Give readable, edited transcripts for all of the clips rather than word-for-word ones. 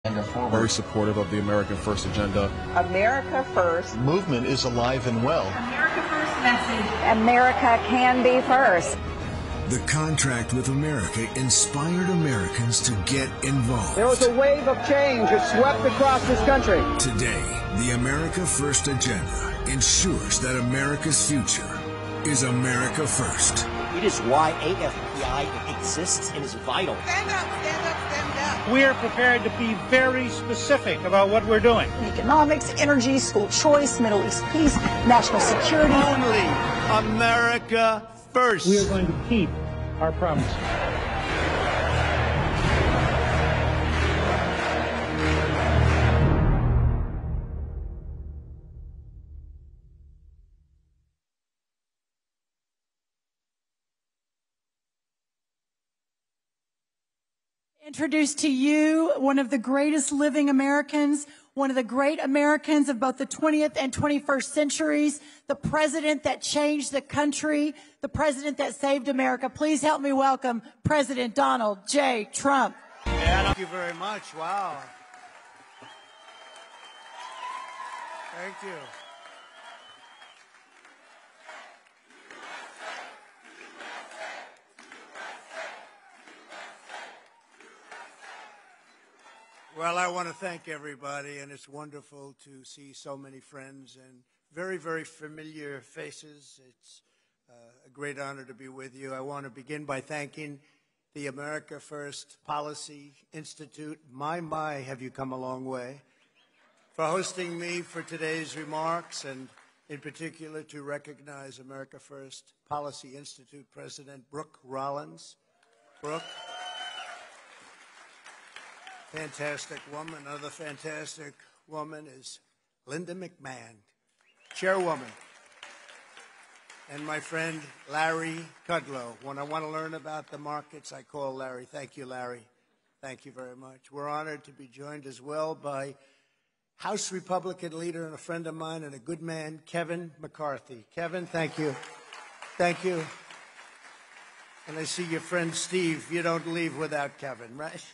Very supportive of the American First agenda. America First movement is alive and well. America First message. America can be first. The contract with America inspired Americans to get involved. There was a wave of change that swept across this country. Today, the America First agenda ensures that America's future is America First. It is why AFPI exists and is vital. Stand up, stand up, stand up. We are prepared to be very specific about what we're doing. Economics, energy, school choice, Middle East peace, national security. Only America first. We are going to keep our promise. Introduce to you one of the greatest living Americans, one of the great Americans of both the 20th and 21st centuries, the president that changed the country, the president that saved America. Please help me welcome President Donald J. Trump. Yeah, thank you very much. Wow. Thank you. Well, I want to thank everybody, and it's wonderful to see so many friends and very, very familiar faces. It's a great honor to be with you. I want to begin by thanking the America First Policy Institute, my, have you come a long way, for hosting me for today's remarks, and in particular to recognize America First Policy Institute President Brooke Rollins. Brooke. Fantastic woman. Another fantastic woman is Linda McMahon, chairwoman. And my friend Larry Kudlow. When I want to learn about the markets, I call Larry. Thank you, Larry. Thank you very much. We're honored to be joined as well by House Republican leader and a friend of mine and a good man, Kevin McCarthy. Kevin, thank you. Thank you. And I see your friend Steve. You don't leave without Kevin, right?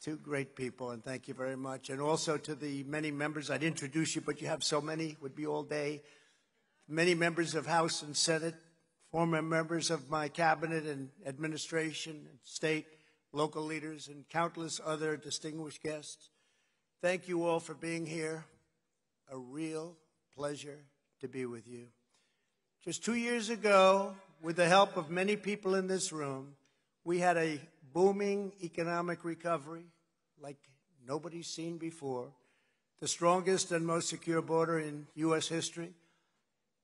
Two great people, and thank you very much. And also to the many members, I'd introduce you, but you have so many, would be all day. Many members of House and Senate, former members of my cabinet and administration, and state, local leaders, and countless other distinguished guests. Thank you all for being here. A real pleasure to be with you. Just 2 years ago, with the help of many people in this room, we had a booming economic recovery like nobody's seen before, the strongest and most secure border in U.S. history,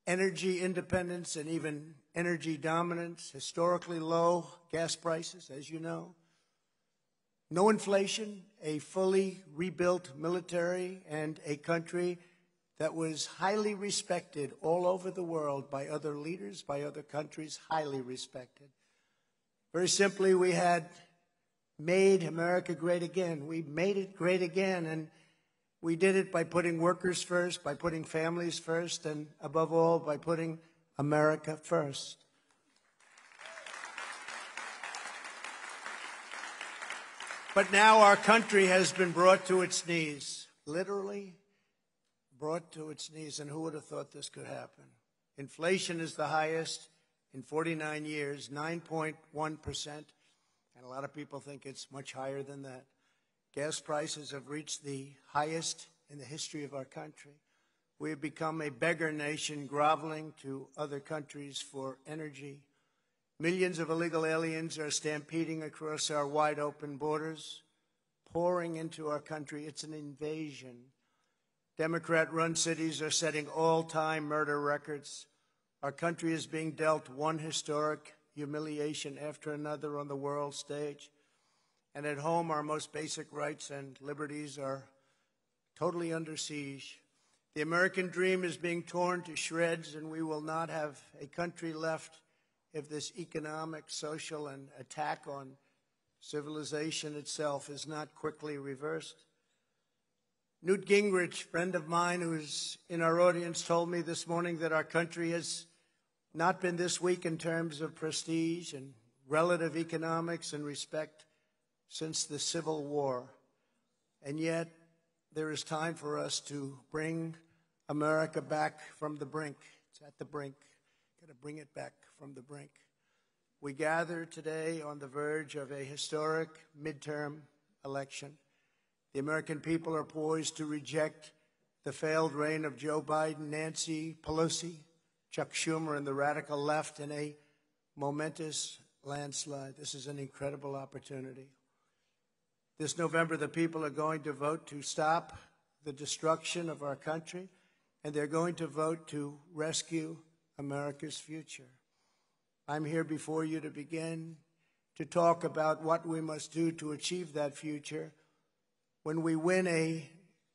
energy independence and even energy dominance, historically low gas prices, as you know, no inflation, a fully rebuilt military, and a country that was highly respected all over the world by other leaders, by other countries, highly respected. Very simply, we had made America great again. We made it great again, and we did it by putting workers first, by putting families first, and above all, by putting America first. But now our country has been brought to its knees, literally brought to its knees, and who would have thought this could happen? Inflation is the highest in 49 years, 9.1%. And a lot of people think it's much higher than that. Gas prices have reached the highest in the history of our country. We have become a beggar nation, groveling to other countries for energy. Millions of illegal aliens are stampeding across our wide open borders, pouring into our country. It's an invasion. Democrat-run cities are setting all-time murder records. Our country is being dealt one historic humiliation after another on the world stage. And at home, our most basic rights and liberties are totally under siege. The American dream is being torn to shreds, and we will not have a country left if this economic, social, and attack on civilization itself is not quickly reversed. Newt Gingrich, friend of mine who's in our audience, told me this morning that our country has not been this weak in terms of prestige and relative economics and respect since the Civil War. And yet, there is time for us to bring America back from the brink. It's at the brink. Got to bring it back from the brink. We gather today on the verge of a historic midterm election. The American people are poised to reject the failed reign of Joe Biden, Nancy Pelosi, Chuck Schumer, and the radical left in a momentous landslide. This is an incredible opportunity. This November, the people are going to vote to stop the destruction of our country, and they're going to vote to rescue America's future. I'm here before you to begin to talk about what we must do to achieve that future when we win a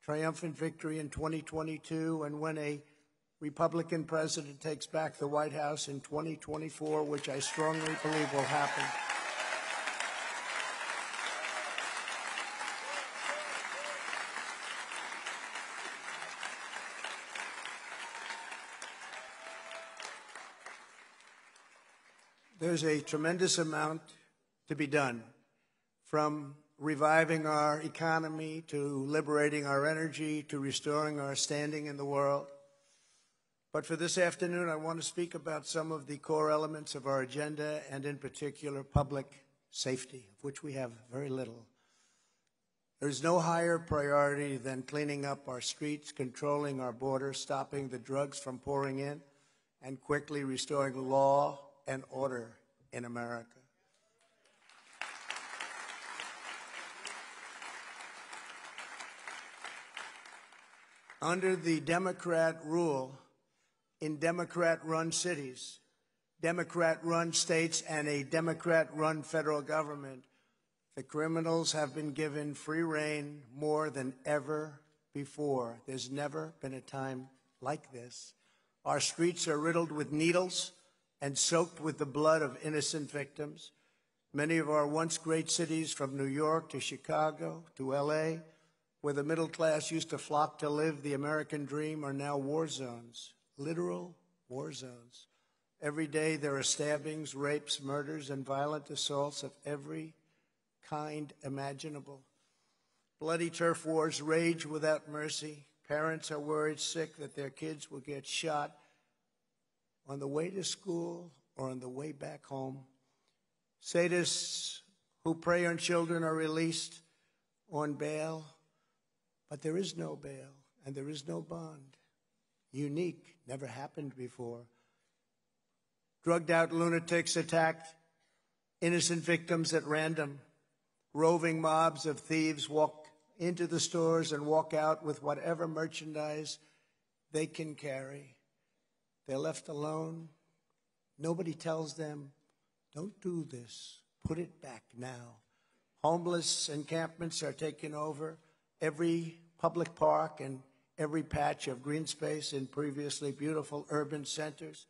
triumphant victory in 2022 and when a Republican president takes back the White House in 2024, which I strongly believe will happen. There's a tremendous amount to be done, from reviving our economy to liberating our energy to restoring our standing in the world. But for this afternoon, I want to speak about some of the core elements of our agenda, and in particular, public safety, of which we have very little. There's no higher priority than cleaning up our streets, controlling our borders, stopping the drugs from pouring in, and quickly restoring law and order in America. Under the Democrat rule, in Democrat-run cities, Democrat-run states, and a Democrat-run federal government, the criminals have been given free rein more than ever before. There's never been a time like this. Our streets are riddled with needles and soaked with the blood of innocent victims. Many of our once great cities, from New York to Chicago to LA, where the middle class used to flock to live the American dream, are now war zones, literal war zones. Every day there are stabbings, rapes, murders, and violent assaults of every kind imaginable. Bloody turf wars rage without mercy. Parents are worried sick that their kids will get shot on the way to school or on the way back home. Sadists who prey on children are released on bail, but there is no bail and there is no bond. Unique, never happened before. Drugged out lunatics attacked innocent victims at random. Roving mobs of thieves walk into the stores and walk out with whatever merchandise they can carry. They're left alone. Nobody tells them, don't do this. Put it back now. Homeless encampments are taking over every public park and every patch of green space in previously beautiful urban centers.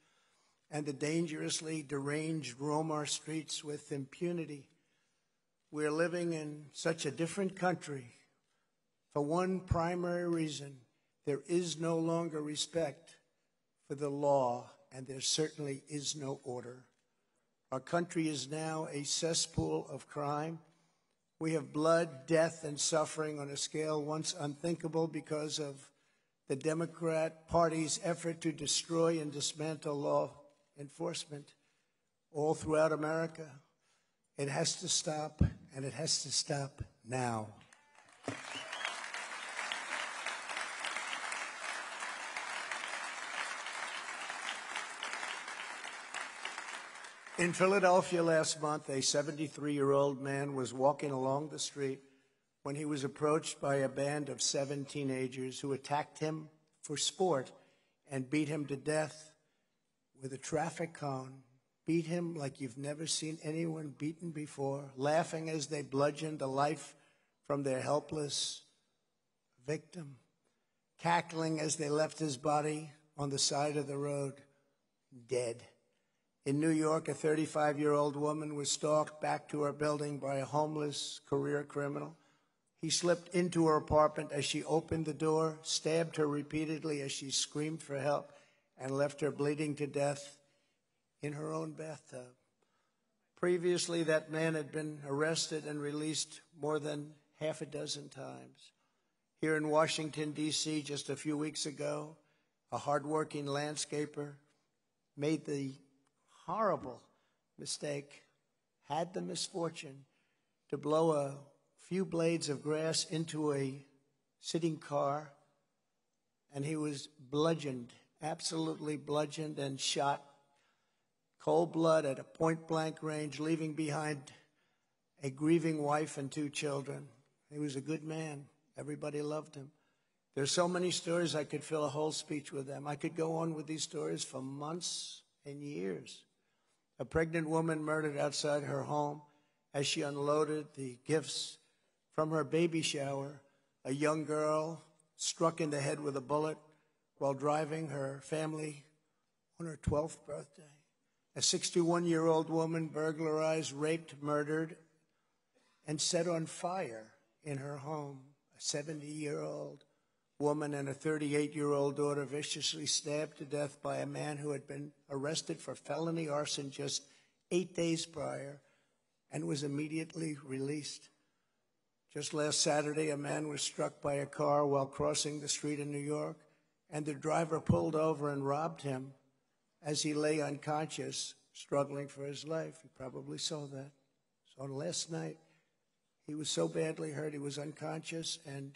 And the dangerously deranged roam our streets with impunity. We're living in such a different country for one primary reason. There is no longer respect for the law, and there certainly is no order. Our country is now a cesspool of crime. We have blood, death, and suffering on a scale once unthinkable because of the Democrat Party's effort to destroy and dismantle law enforcement all throughout America. It has to stop, and it has to stop now. In Philadelphia last month, a 73-year-old man was walking along the street when he was approached by a band of 7 teenagers who attacked him for sport and beat him to death with a traffic cone. Beat him like you've never seen anyone beaten before, laughing as they bludgeoned the life from their helpless victim, cackling as they left his body on the side of the road, dead. In New York, a 35-year-old woman was stalked back to her building by a homeless career criminal. He slipped into her apartment as she opened the door, stabbed her repeatedly as she screamed for help, and left her bleeding to death in her own bathtub. Previously, that man had been arrested and released more than half a dozen times. Here in Washington, D.C., just a few weeks ago, a hardworking landscaper made the horrible mistake, had the misfortune to blow a few blades of grass into a sitting car, and he was bludgeoned, absolutely bludgeoned and shot cold blood at a point-blank range, leaving behind a grieving wife and 2 children. He was a good man. Everybody loved him. There's so many stories, I could fill a whole speech with them. I could go on with these stories for months and years. A pregnant woman murdered outside her home as she unloaded the gifts from her baby shower. A young girl struck in the head with a bullet while driving her family on her 12th birthday. A 61-year-old woman burglarized, raped, murdered, and set on fire in her home. A 70-year-old woman and a 38-year-old daughter viciously stabbed to death by a man who had been arrested for felony arson just 8 days prior and was immediately released. Just last Saturday, a man was struck by a car while crossing the street in New York, and the driver pulled over and robbed him as he lay unconscious, struggling for his life. You probably saw that. So last night, he was so badly hurt, he was unconscious, and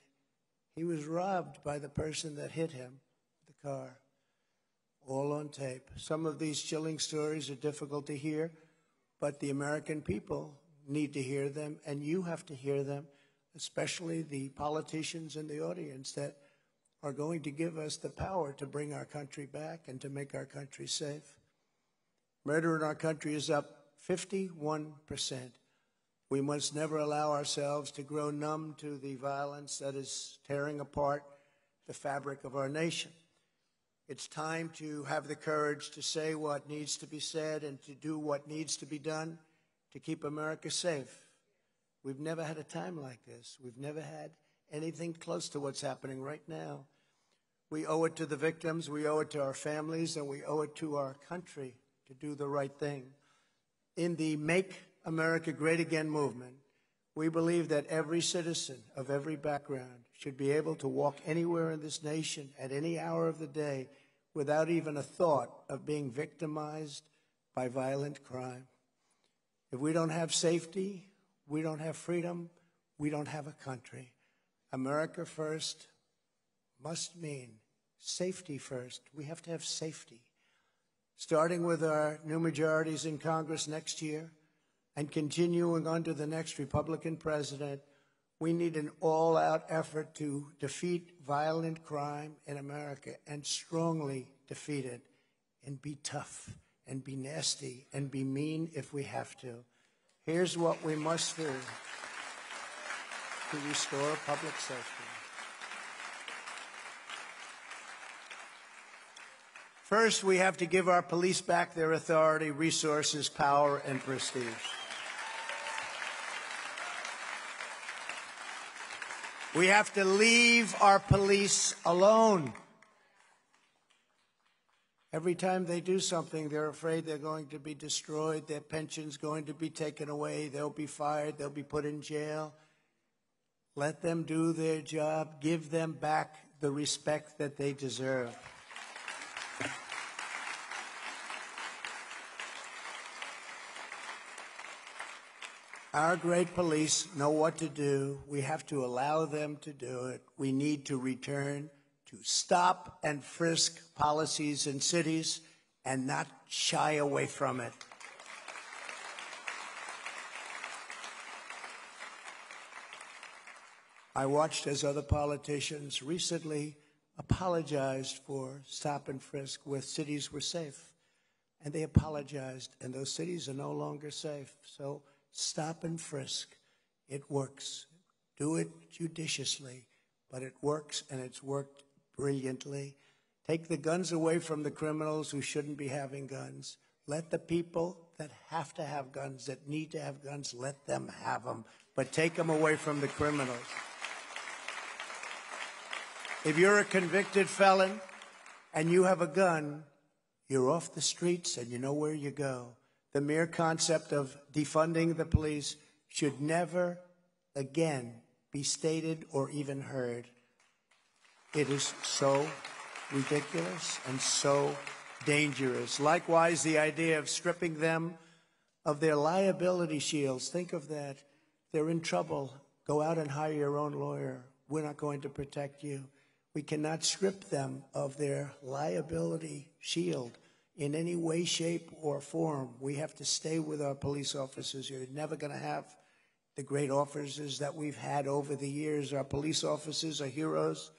he was robbed by the person that hit him, the car, all on tape. Some of these chilling stories are difficult to hear, but the American people need to hear them, and you have to hear them, especially the politicians in the audience that are going to give us the power to bring our country back and to make our country safe. Murder in our country is up 51%. We must never allow ourselves to grow numb to the violence that is tearing apart the fabric of our nation. It's time to have the courage to say what needs to be said and to do what needs to be done to keep America safe. We've never had a time like this. We've never had anything close to what's happening right now. We owe it to the victims, we owe it to our families, and we owe it to our country to do the right thing. In the Make America Great Again movement, we believe that every citizen of every background should be able to walk anywhere in this nation at any hour of the day without even a thought of being victimized by violent crime. If we don't have safety, we don't have freedom, we don't have a country. America first must mean safety first. We have to have safety. Starting with our new majorities in Congress next year and continuing under the next Republican president, we need an all-out effort to defeat violent crime in America and strongly defeat it, and be tough and be nasty and be mean if we have to. Here's what we must do to restore public safety. First, we have to give our police back their authority, resources, power, and prestige. We have to leave our police alone. Every time they do something, they're afraid they're going to be destroyed, their pension's going to be taken away, they'll be fired, they'll be put in jail. Let them do their job. Give them back the respect that they deserve. Our great police know what to do. We have to allow them to do it. We need to return to stop and frisk policies in cities and not shy away from it. I watched as other politicians recently apologized for stop and frisk where cities were safe. And they apologized, and those cities are no longer safe. So stop and frisk. It works. Do it judiciously, but it works, and it's worked brilliantly. Take the guns away from the criminals who shouldn't be having guns. Let the people that have to have guns, that need to have guns, let them have them, but take them away from the criminals. If you're a convicted felon and you have a gun, you're off the streets and you know where you go. The mere concept of defunding the police should never again be stated or even heard. It is so ridiculous and so dangerous. Likewise, the idea of stripping them of their liability shields. Think of that. They're in trouble. Go out and hire your own lawyer. We're not going to protect you. We cannot strip them of their liability shield in any way, shape, or form. We have to stay with our police officers. You're never going to have the great officers that we've had over the years. Our police officers are heroes,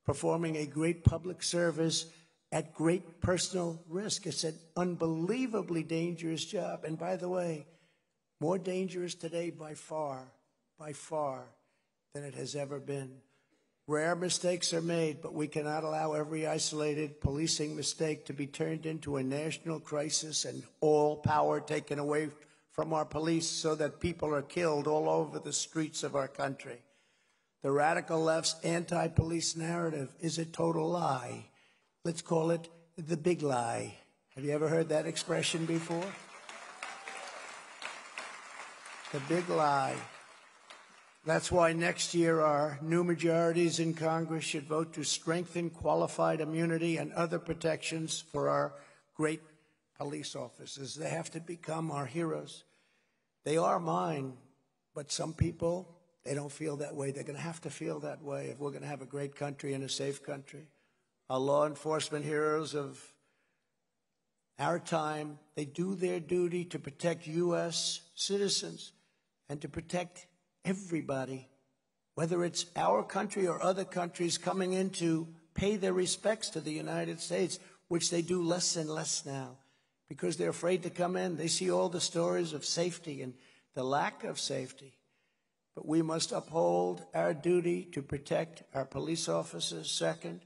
performing a great public service at great personal risk. It's an unbelievably dangerous job. And by the way, more dangerous today by far, than it has ever been. Rare mistakes are made, but we cannot allow every isolated policing mistake to be turned into a national crisis and all power taken away from our police so that people are killed all over the streets of our country. The radical left's anti-police narrative is a total lie. Let's call it the big lie. Have you ever heard that expression before? The big lie. That's why next year our new majorities in Congress should vote to strengthen qualified immunity and other protections for our great police officers. They have to become our heroes. They are mine, but some people, they don't feel that way. They're going to have to feel that way if we're going to have a great country and a safe country. Our law enforcement heroes of our time, they do their duty to protect U.S. citizens and to protect everybody, whether it's our country or other countries coming in to pay their respects to the United States, which they do less and less now because they're afraid to come in. They see all the stories of safety and the lack of safety. But we must uphold our duty to protect our police officers. Second,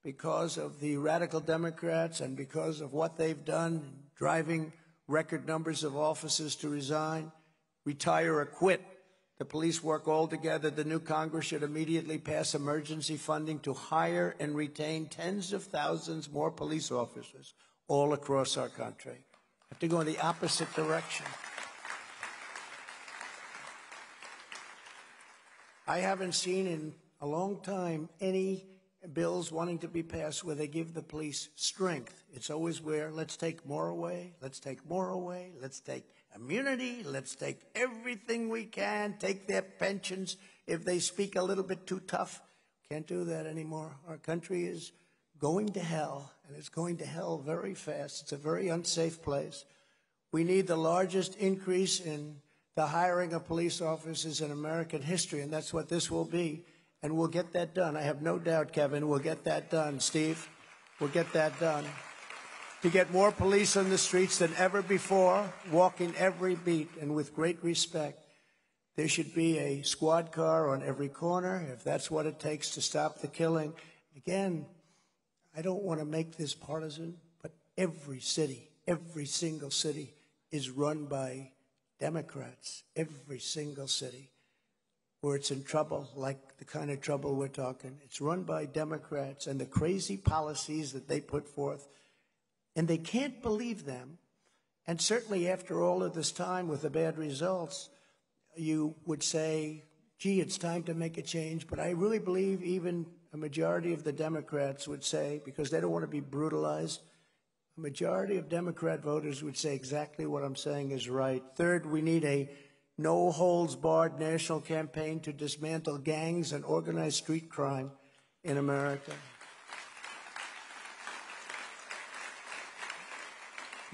because of the radical Democrats and because of what they've done, driving record numbers of officers to resign, retire or quit. The police work all together. The new Congress should immediately pass emergency funding to hire and retain tens of thousands more police officers all across our country. Have to go in the opposite direction. I haven't seen in a long time any bills wanting to be passed where they give the police strength. It's always where let's take more away, let's take more away, let's take immunity, let's take everything we can, take their pensions if they speak a little bit too tough. Can't do that anymore. Our country is going to hell, and it's going to hell very fast. It's a very unsafe place. We need the largest increase in the hiring of police officers in American history, and that's what this will be. And we'll get that done. I have no doubt, Kevin, we'll get that done. Steve, we'll get that done. To get more police on the streets than ever before, walking every beat and with great respect. There should be a squad car on every corner, if that's what it takes to stop the killing. Again, I don't want to make this partisan, but every city, every single city is run by Democrats. Every single city where it's in trouble, like the kind of trouble we're talking. It's run by Democrats and the crazy policies that they put forth. And they can't believe them. And certainly after all of this time with the bad results, you would say, gee, it's time to make a change. But I really believe even a majority of the Democrats would say, because they don't want to be brutalized, a majority of Democrat voters would say exactly what I'm saying is right. Third, we need a no-holds-barred national campaign to dismantle gangs and organized street crime in America.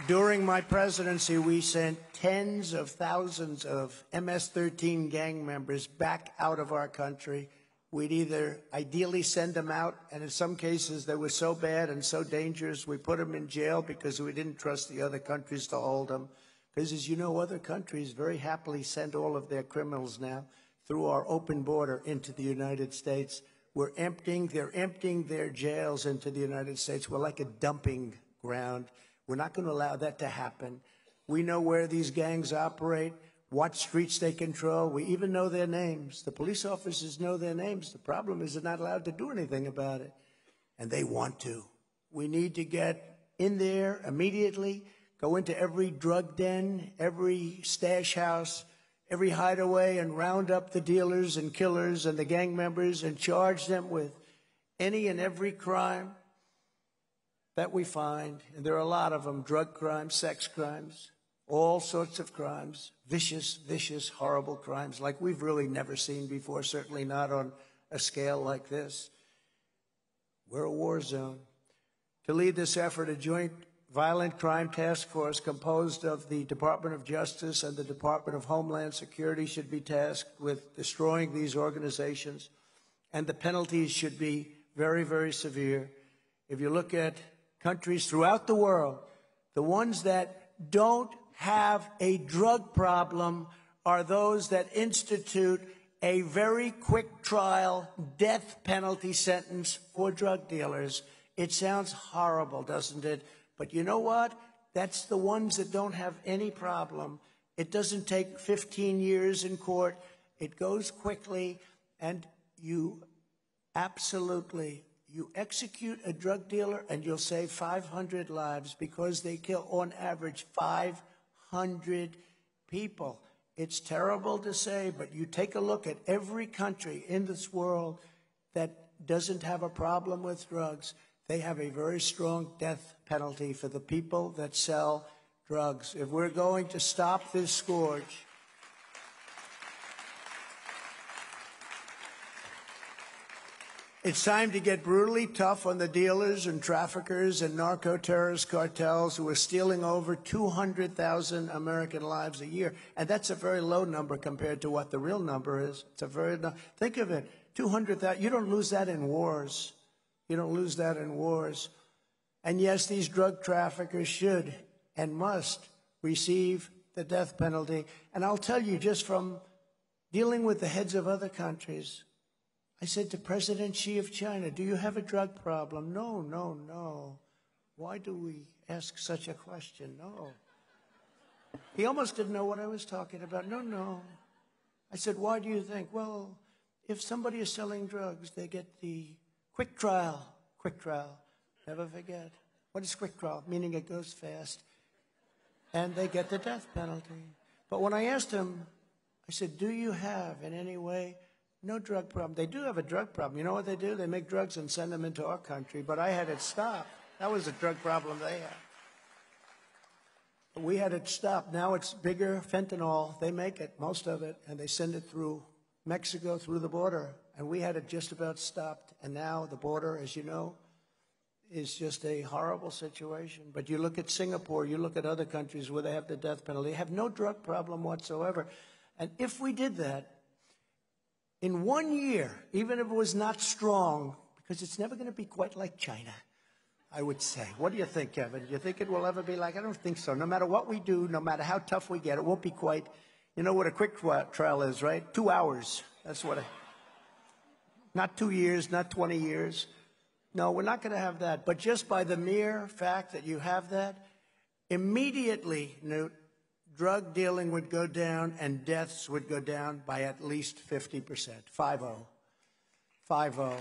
During my presidency, we sent tens of thousands of MS-13 gang members back out of our country. We'd either ideally send them out, and in some cases they were so bad and so dangerous, we put them in jail because we didn't trust the other countries to hold them. Because, as you know, other countries very happily send all of their criminals now through our open border into the United States. They're emptying their jails into the United States. We're like a dumping ground. We're not going to allow that to happen. We know where these gangs operate, what streets they control. We even know their names. The police officers know their names. The problem is they're not allowed to do anything about it. And they want to. We need to get in there immediately. Go into every drug den, every stash house, every hideaway and round up the dealers and killers and the gang members and charge them with any and every crime that we find. And there are a lot of them: drug crimes, sex crimes, all sorts of crimes, vicious, vicious, horrible crimes like we've really never seen before, certainly not on a scale like this. We're a war zone. To lead this effort, a joint violent crime task force composed of the Department of Justice and the Department of Homeland Security should be tasked with destroying these organizations, and the penalties should be very, very severe. If you look at countries throughout the world, the ones that don't have a drug problem are those that institute a very quick trial death penalty sentence for drug dealers. It sounds horrible, doesn't it? But you know what? That's the ones that don't have any problem. It doesn't take 15 years in court. It goes quickly, and you execute a drug dealer and you'll save 500 lives because they kill on average 500 people. It's terrible to say, but you take a look at every country in this world that doesn't have a problem with drugs. They have a very strong death penalty for the people that sell drugs. If we're going to stop this scourge, it's time to get brutally tough on the dealers and traffickers and narco-terrorist cartels who are stealing over 200,000 American lives a year. And that's a very low number compared to what the real number is. It's a very think of it, 200,000. You don't lose that in wars. You don't lose that in wars. And yes, these drug traffickers should and must receive the death penalty. And I'll tell you, just from dealing with the heads of other countries, I said to President Xi of China, do you have a drug problem? No, no, no. Why do we ask such a question? No. He almost didn't know what I was talking about. No, no. I said, why do you think? Well, if somebody is selling drugs, they get the quick trial. Quick trial. Never forget. What is quick trial? Meaning it goes fast. And they get the death penalty. But when I asked him, I said, do you have in any way no drug problem? They do have a drug problem. You know what they do? They make drugs and send them into our country. But I had it stopped. That was a drug problem they had. We had it stopped. Now it's bigger fentanyl. They make it, most of it, and they send it through Mexico, through the border. And we had it just about stopped. And now the border, as you know, is just a horrible situation. But you look at Singapore, you look at other countries where they have the death penalty, they have no drug problem whatsoever. And if we did that, in 1 year, even if it was not strong, because it's never going to be quite like China, I would say. What do you think, Kevin? Do you think it will ever be like? I don't think so. No matter what we do, no matter how tough we get, it won't be quite. You know what a quick trial is, right? 2 hours. That's what not 2 years, not 20 years. No, we're not going to have that. But just by the mere fact that you have that, immediately, Newt, drug dealing would go down and deaths would go down by at least 50%. 5-0. 5-0.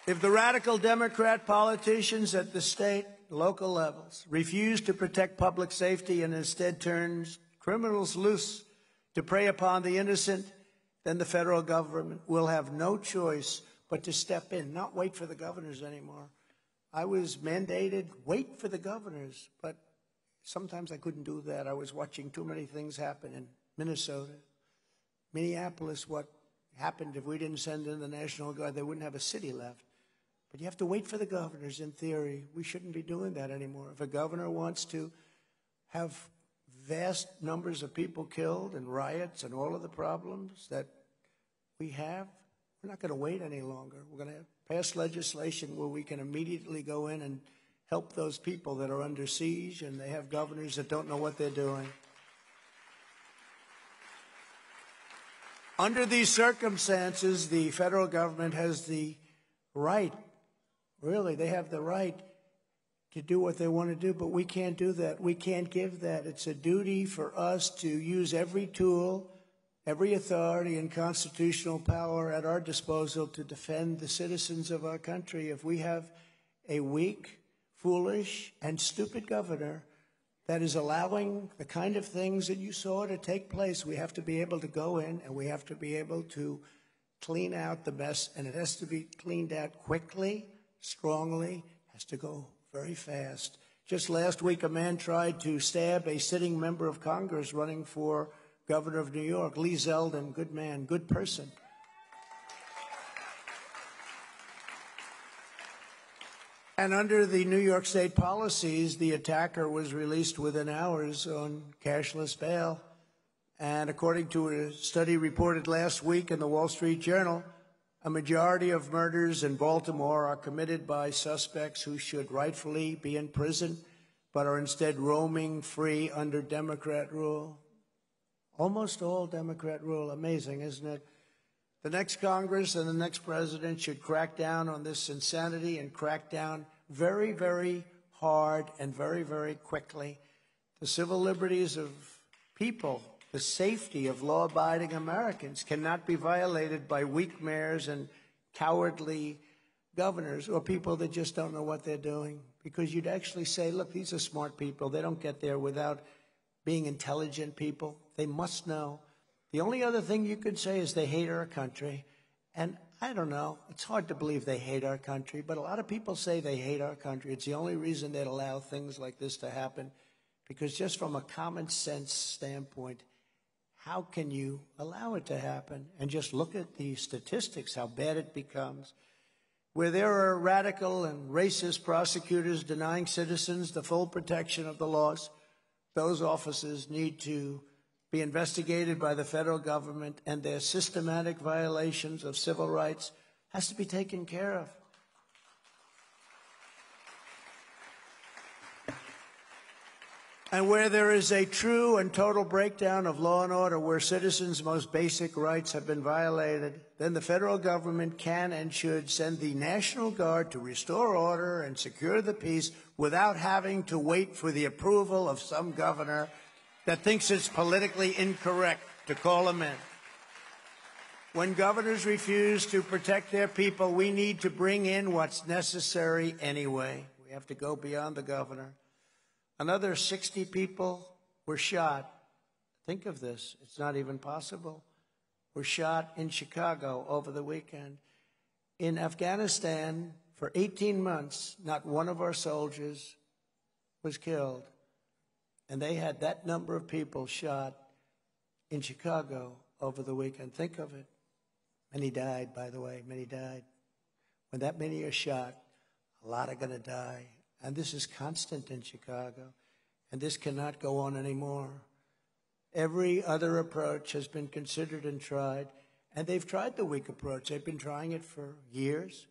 If the radical Democrat politicians at the state, local levels refuse to protect public safety and instead turns criminals loose to prey upon the innocent, then the federal government will have no choice but to step in, not wait for the governors anymore. I was mandated, wait for the governors, but sometimes I couldn't do that. I was watching too many things happen in Minnesota. Minneapolis, what happened if we didn't send in the National Guard, they wouldn't have a city left. But you have to wait for the governors, in theory. We shouldn't be doing that anymore. If a governor wants to have vast numbers of people killed and riots and all of the problems that we have, we're not going to wait any longer. We're going to pass legislation where we can immediately go in and help those people that are under siege and they have governors that don't know what they're doing. Under these circumstances, the federal government has the right, really, they have the right to do what they want to do, but we can't do that. We can't give that. It's a duty for us to use every tool, every authority and constitutional power at our disposal to defend the citizens of our country. If we have a weak, foolish, and stupid governor, that is allowing the kind of things that you saw to take place. We have to be able to go in and we have to be able to clean out the mess, and it has to be cleaned out quickly, strongly, has to go very fast. Just last week, a man tried to stab a sitting member of Congress running for governor of New York, Lee Zeldin. Good man, good person. And under the New York State policies, the attacker was released within hours on cashless bail. And according to a study reported last week in the Wall Street Journal, a majority of murders in Baltimore are committed by suspects who should rightfully be in prison, but are instead roaming free under Democrat rule. Almost all Democrat rule. Amazing, isn't it? The next Congress and the next president should crack down on this insanity and crack down very, very hard and very, very quickly. The civil liberties of people, the safety of law-abiding Americans cannot be violated by weak mayors and cowardly governors or people that just don't know what they're doing. Because you'd actually say, look, these are smart people. They don't get there without being intelligent people. They must know. The only other thing you could say is they hate our country. And I don't know. It's hard to believe they hate our country, but a lot of people say they hate our country. It's the only reason they'd allow things like this to happen. Because just from a common sense standpoint, how can you allow it to happen? And just look at the statistics, how bad it becomes. Where there are radical and racist prosecutors denying citizens the full protection of the laws, those officers need to be investigated by the federal government, and their systematic violations of civil rights has to be taken care of. And where there is a true and total breakdown of law and order, where citizens' most basic rights have been violated, then the federal government can and should send the National Guard to restore order and secure the peace without having to wait for the approval of some governor that thinks it's politically incorrect to call them in. When governors refuse to protect their people, we need to bring in what's necessary anyway. We have to go beyond the governor. Another 60 people were shot. Think of this. It's not even possible. Were shot in Chicago over the weekend. In Afghanistan, for 18 months, not one of our soldiers was killed. And they had that number of people shot in Chicago over the weekend. Think of it. Many died, by the way. Many died. When that many are shot, a lot are going to die. And this is constant in Chicago. And this cannot go on anymore. Every other approach has been considered and tried. And they've tried the weak approach. They've been trying it for years.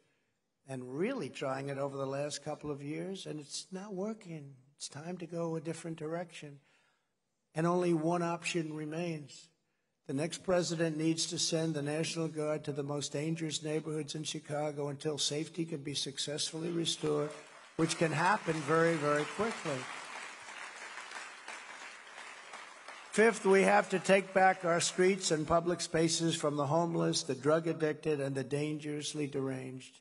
And really trying it over the last couple of years. And it's not working. It's time to go a different direction. And only one option remains. The next president needs to send the National Guard to the most dangerous neighborhoods in Chicago until safety can be successfully restored, which can happen very, very quickly. Fifth, we have to take back our streets and public spaces from the homeless, the drug addicted, and the dangerously deranged.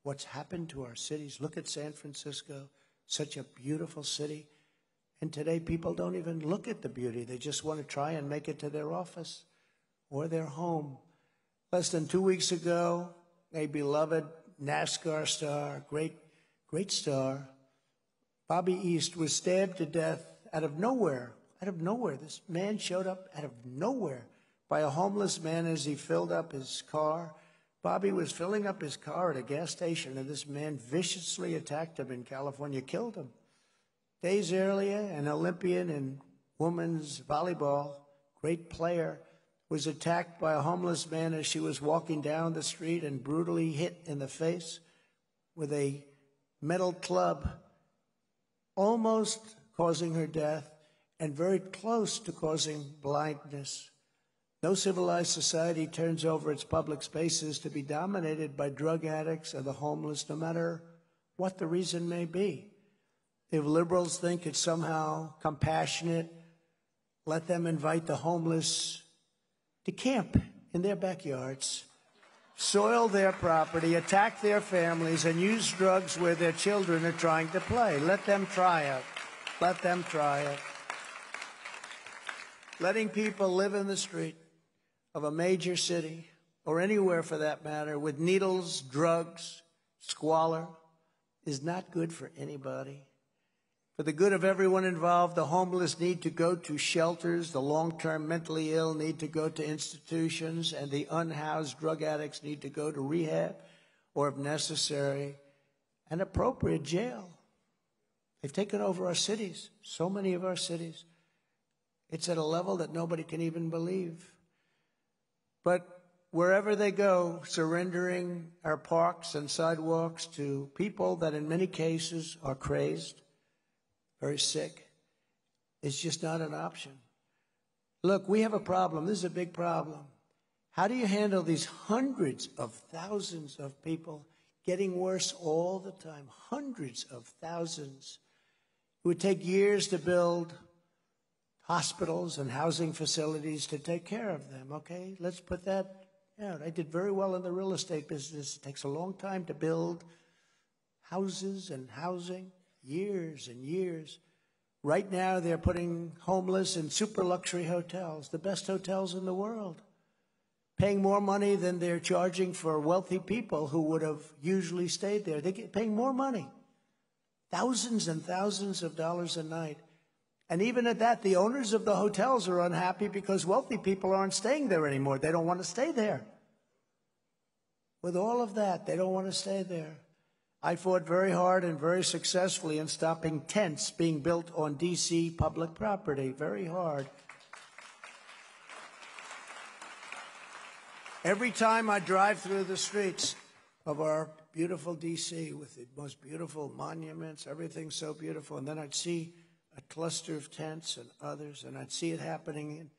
What's happened to our cities? Look at San Francisco. Such a beautiful city. And today people don't even look at the beauty. They just want to try and make it to their office or their home. Less than 2 weeks ago, a beloved NASCAR star, great star, Bobby East, was stabbed to death out of nowhere. Out of nowhere. This man showed up out of nowhere by a homeless man as he filled up his car. Bobby was filling up his car at a gas station, and this man viciously attacked him in California, killed him. Days earlier, an Olympian in women's volleyball, great player, was attacked by a homeless man as she was walking down the street and brutally hit in the face with a metal club, almost causing her death and very close to causing blindness. No civilized society turns over its public spaces to be dominated by drug addicts or the homeless, no matter what the reason may be. If liberals think it's somehow compassionate, let them invite the homeless to camp in their backyards, soil their property, attack their families, and use drugs where their children are trying to play. Let them try it. Let them try it. Letting people live in the street of a major city, or anywhere for that matter, with needles, drugs, squalor, is not good for anybody. For the good of everyone involved, the homeless need to go to shelters, the long-term mentally ill need to go to institutions, and the unhoused drug addicts need to go to rehab, or if necessary, an appropriate jail. They've taken over our cities, so many of our cities. It's at a level that nobody can even believe. But wherever they go, surrendering our parks and sidewalks to people that in many cases are crazed, very sick, it's just not an option. Look, we have a problem. This is a big problem. How do you handle these hundreds of thousands of people getting worse all the time? Hundreds of thousands. It would take years to build hospitals and housing facilities to take care of them, okay? Let's put that out. I did very well in the real estate business. It takes a long time to build houses and housing, years and years. Right now, they're putting homeless in super luxury hotels, the best hotels in the world, paying more money than they're charging for wealthy people who would have usually stayed there. They're paying more money, thousands and thousands of dollars a night. And even at that, the owners of the hotels are unhappy because wealthy people aren't staying there anymore. They don't want to stay there. With all of that, they don't want to stay there. I fought very hard and very successfully in stopping tents being built on D.C. public property, very hard. Every time I drive through the streets of our beautiful D.C. with the most beautiful monuments, everything's so beautiful, and then I'd see a cluster of tents and others, and I'd see it happening, and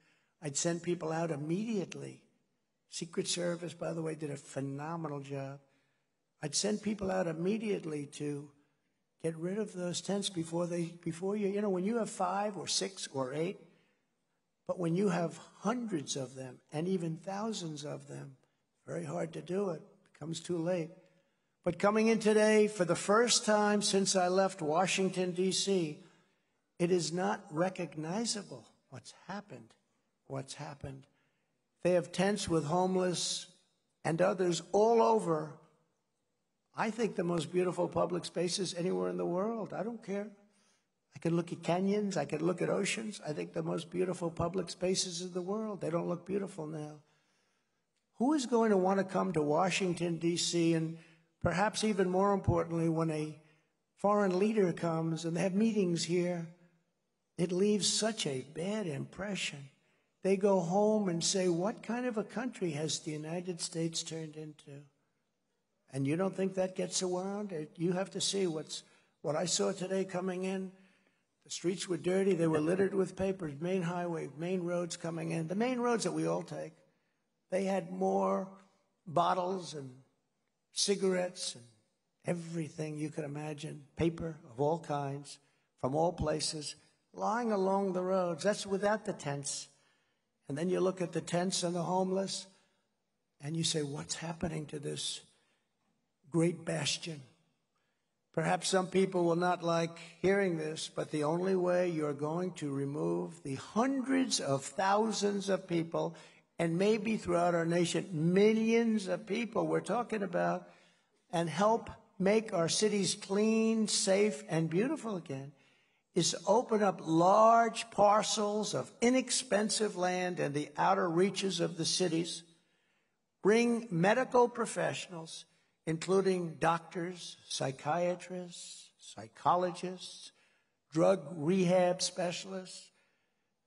I'd send people out immediately. Secret Service, by the way, did a phenomenal job. I'd send people out immediately to get rid of those tents before you know, when you have 5 or 6 or 8, but when you have hundreds of them and even thousands of them, very hard to do it. It becomes too late. But coming in today, for the first time since I left Washington, D.C., it is not recognizable what's happened. What's happened. They have tents with homeless and others all over. I think the most beautiful public spaces anywhere in the world. I don't care. I could look at canyons. I could look at oceans. I think the most beautiful public spaces in the world. They don't look beautiful now. Who is going to want to come to Washington, D.C., and perhaps even more importantly, when a foreign leader comes and they have meetings here, it leaves such a bad impression. They go home and say, what kind of a country has the United States turned into? And you don't think that gets around? You have to see what I saw today coming in. The streets were dirty. They were littered with papers. Main highway, main roads coming in. The main roads that we all take. They had more bottles and cigarettes and everything you could imagine. Paper of all kinds, from all places, lying along the roads. That's without the tents. And then you look at the tents and the homeless, and you say, what's happening to this great bastion? Perhaps some people will not like hearing this, but the only way you're going to remove the hundreds of thousands of people, and maybe throughout our nation, millions of people we're talking about, and help make our cities clean, safe, and beautiful again, is to open up large parcels of inexpensive land in the outer reaches of the cities, bring medical professionals, including doctors, psychiatrists, psychologists, drug rehab specialists,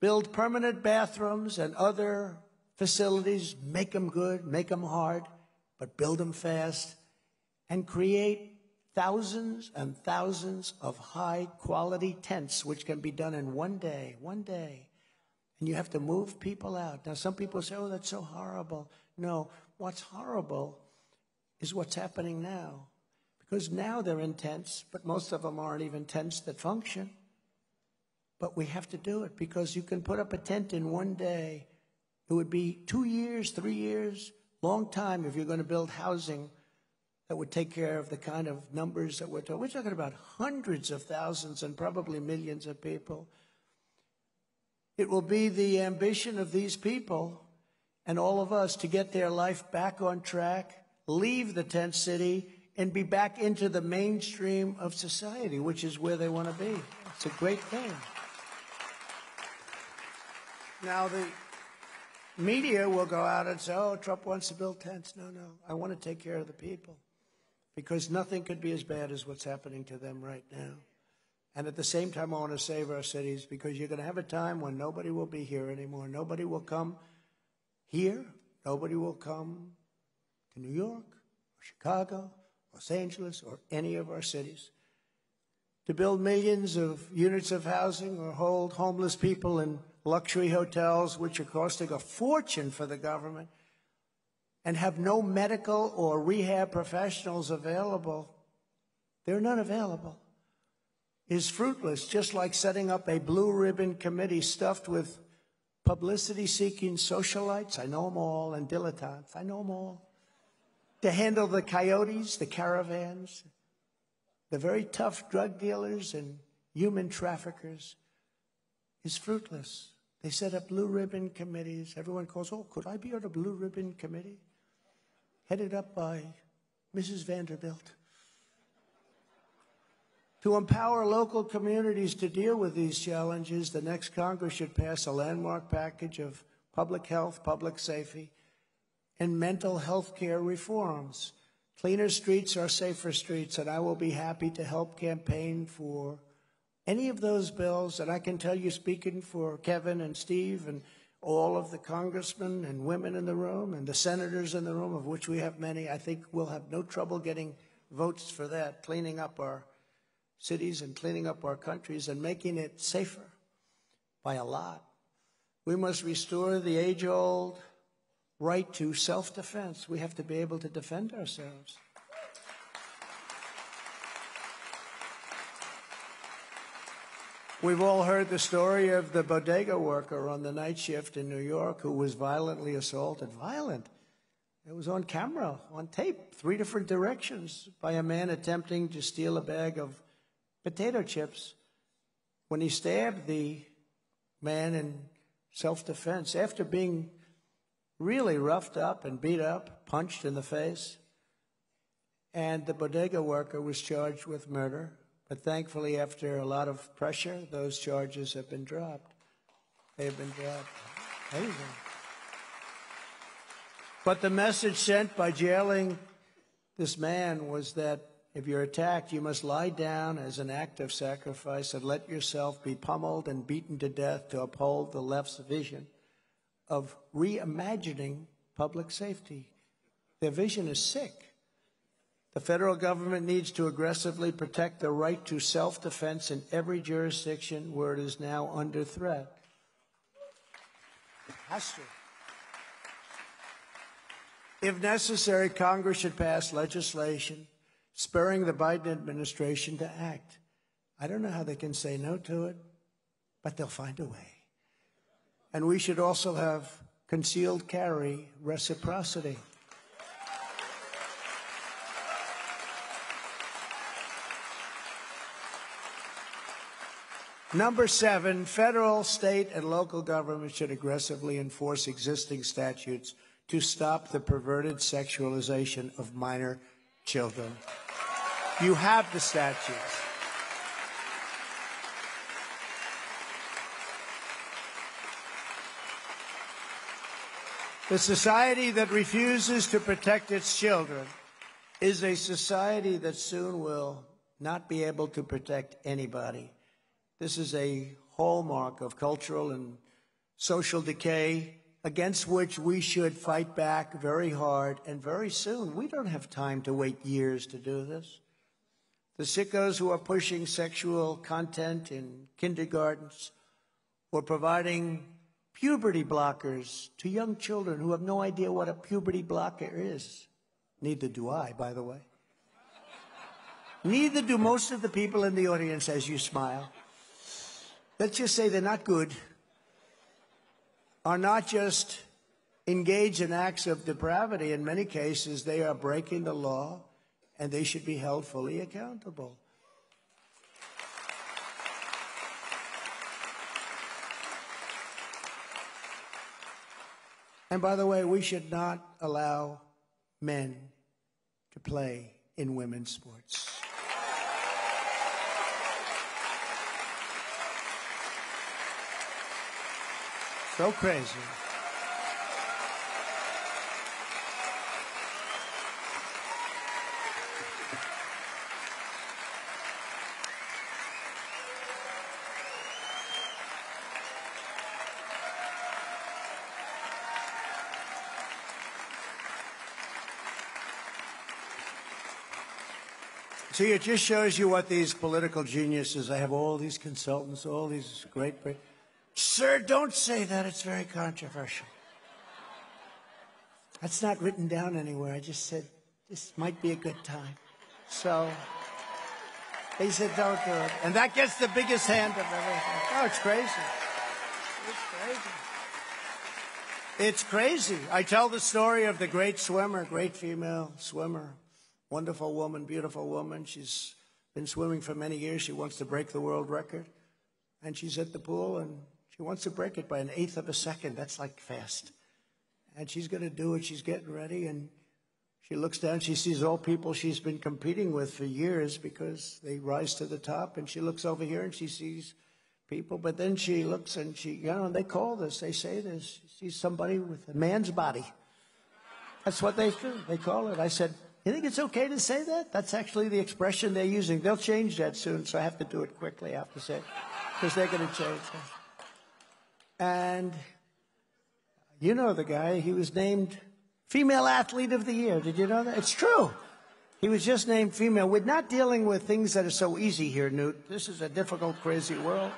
build permanent bathrooms and other facilities, make them good, make them hard, but build them fast, and create thousands and thousands of high-quality tents, which can be done in one day. And you have to move people out. Now, some people say, oh, that's so horrible. No, what's horrible is what's happening now. Because now they're in tents, but most of them aren't even tents that function. But we have to do it because you can put up a tent in one day. It would be 2 years, 3 years, long time if you're going to build housing that would take care of the kind of numbers that we're talking. We're talking about hundreds of thousands and probably millions of people. It will be the ambition of these people and all of us to get their life back on track, leave the tent city, and be back into the mainstream of society, which is where they want to be. It's a great thing. Now, the media will go out and say, oh, Trump wants to build tents. No, no, I want to take care of the people, because nothing could be as bad as what's happening to them right now. And at the same time, I want to save our cities, because you're going to have a time when nobody will be here anymore. Nobody will come here. Nobody will come to New York or Chicago, Los Angeles, or any of our cities to build millions of units of housing or hold homeless people in luxury hotels, which are costing a fortune for the government, and have no medical or rehab professionals available. There are none available. Is fruitless, just like setting up a blue ribbon committee stuffed with publicity-seeking socialites, I know them all, and dilettantes, I know them all, to handle the coyotes, the caravans, the very tough drug dealers and human traffickers, is fruitless. They set up blue ribbon committees. Everyone calls, oh, could I be on a blue ribbon committee? Headed up by Mrs. Vanderbilt. To empower local communities to deal with these challenges, the next Congress should pass a landmark package of public health, public safety, and mental health care reforms. Cleaner streets are safer streets, and I will be happy to help campaign for any of those bills. And I can tell you, speaking for Kevin and Steve and all of the congressmen and women in the room and the senators in the room, of which we have many, I think we'll have no trouble getting votes for that, cleaning up our cities and cleaning up our countries and making it safer by a lot. We must restore the age-old right to self-defense. We have to be able to defend ourselves. We've all heard the story of the bodega worker on the night shift in New York who was violently assaulted. Violent. It was on camera, on tape, 3 different directions, by a man attempting to steal a bag of potato chips. When he stabbed the man in self-defense, after being really roughed up and beat up, punched in the face, and the bodega worker was charged with murder. But thankfully, after a lot of pressure, those charges have been dropped. They have been dropped. Amazing. But the message sent by jailing this man was that if you're attacked, you must lie down as an act of sacrifice and let yourself be pummeled and beaten to death to uphold the left's vision of reimagining public safety. Their vision is sick. The federal government needs to aggressively protect the right to self-defense in every jurisdiction where it is now under threat. It has to. If necessary, Congress should pass legislation spurring the Biden administration to act. I don't know how they can say no to it, but they'll find a way. And we should also have concealed carry reciprocity. Number 7, federal, state, and local governments should aggressively enforce existing statutes to stop the perverted sexualization of minor children. You have the statutes. The society that refuses to protect its children is a society that soon will not be able to protect anybody. This is a hallmark of cultural and social decay against which we should fight back very hard and very soon. We don't have time to wait years to do this. The sickos who are pushing sexual content in kindergartens or providing puberty blockers to young children who have no idea what a puberty blocker is. Neither do I, by the way. Neither do most of the people in the audience as you smile. Let's just say they're not good, are not just engaged in acts of depravity. In many cases, they are breaking the law and they should be held fully accountable. And by the way, we should not allow men to play in women's sports. So crazy. See, it just shows you what these political geniuses, I have all these consultants, all these great... Sir, don't say that. It's very controversial. That's not written down anywhere. I just said, this might be a good time. So, they said, don't do it. And that gets the biggest hand of everything. Oh, it's crazy. It's crazy. It's crazy. I tell the story of the great swimmer, great female swimmer. Wonderful woman, beautiful woman. She's been swimming for many years. She wants to break the world record. And she's at the pool, and she wants to break it by 1/8 of a second. That's like fast. And she's going to do it. She's getting ready, and she looks down. She sees all people she's been competing with for years because they rise to the top. And she looks over here, and she sees people. But then she looks, and they call this, they say this. She sees somebody with a man's body. That's what they do. They call it. I said, you think it's okay to say that? That's actually the expression they're using. They'll change that soon, so I have to do it quickly, I have to say, because they're going to change that. And you know the guy. He was named Female Athlete of the Year. Did you know that? It's true. He was just named female. We're not dealing with things that are so easy here, Newt. This is a difficult, crazy world.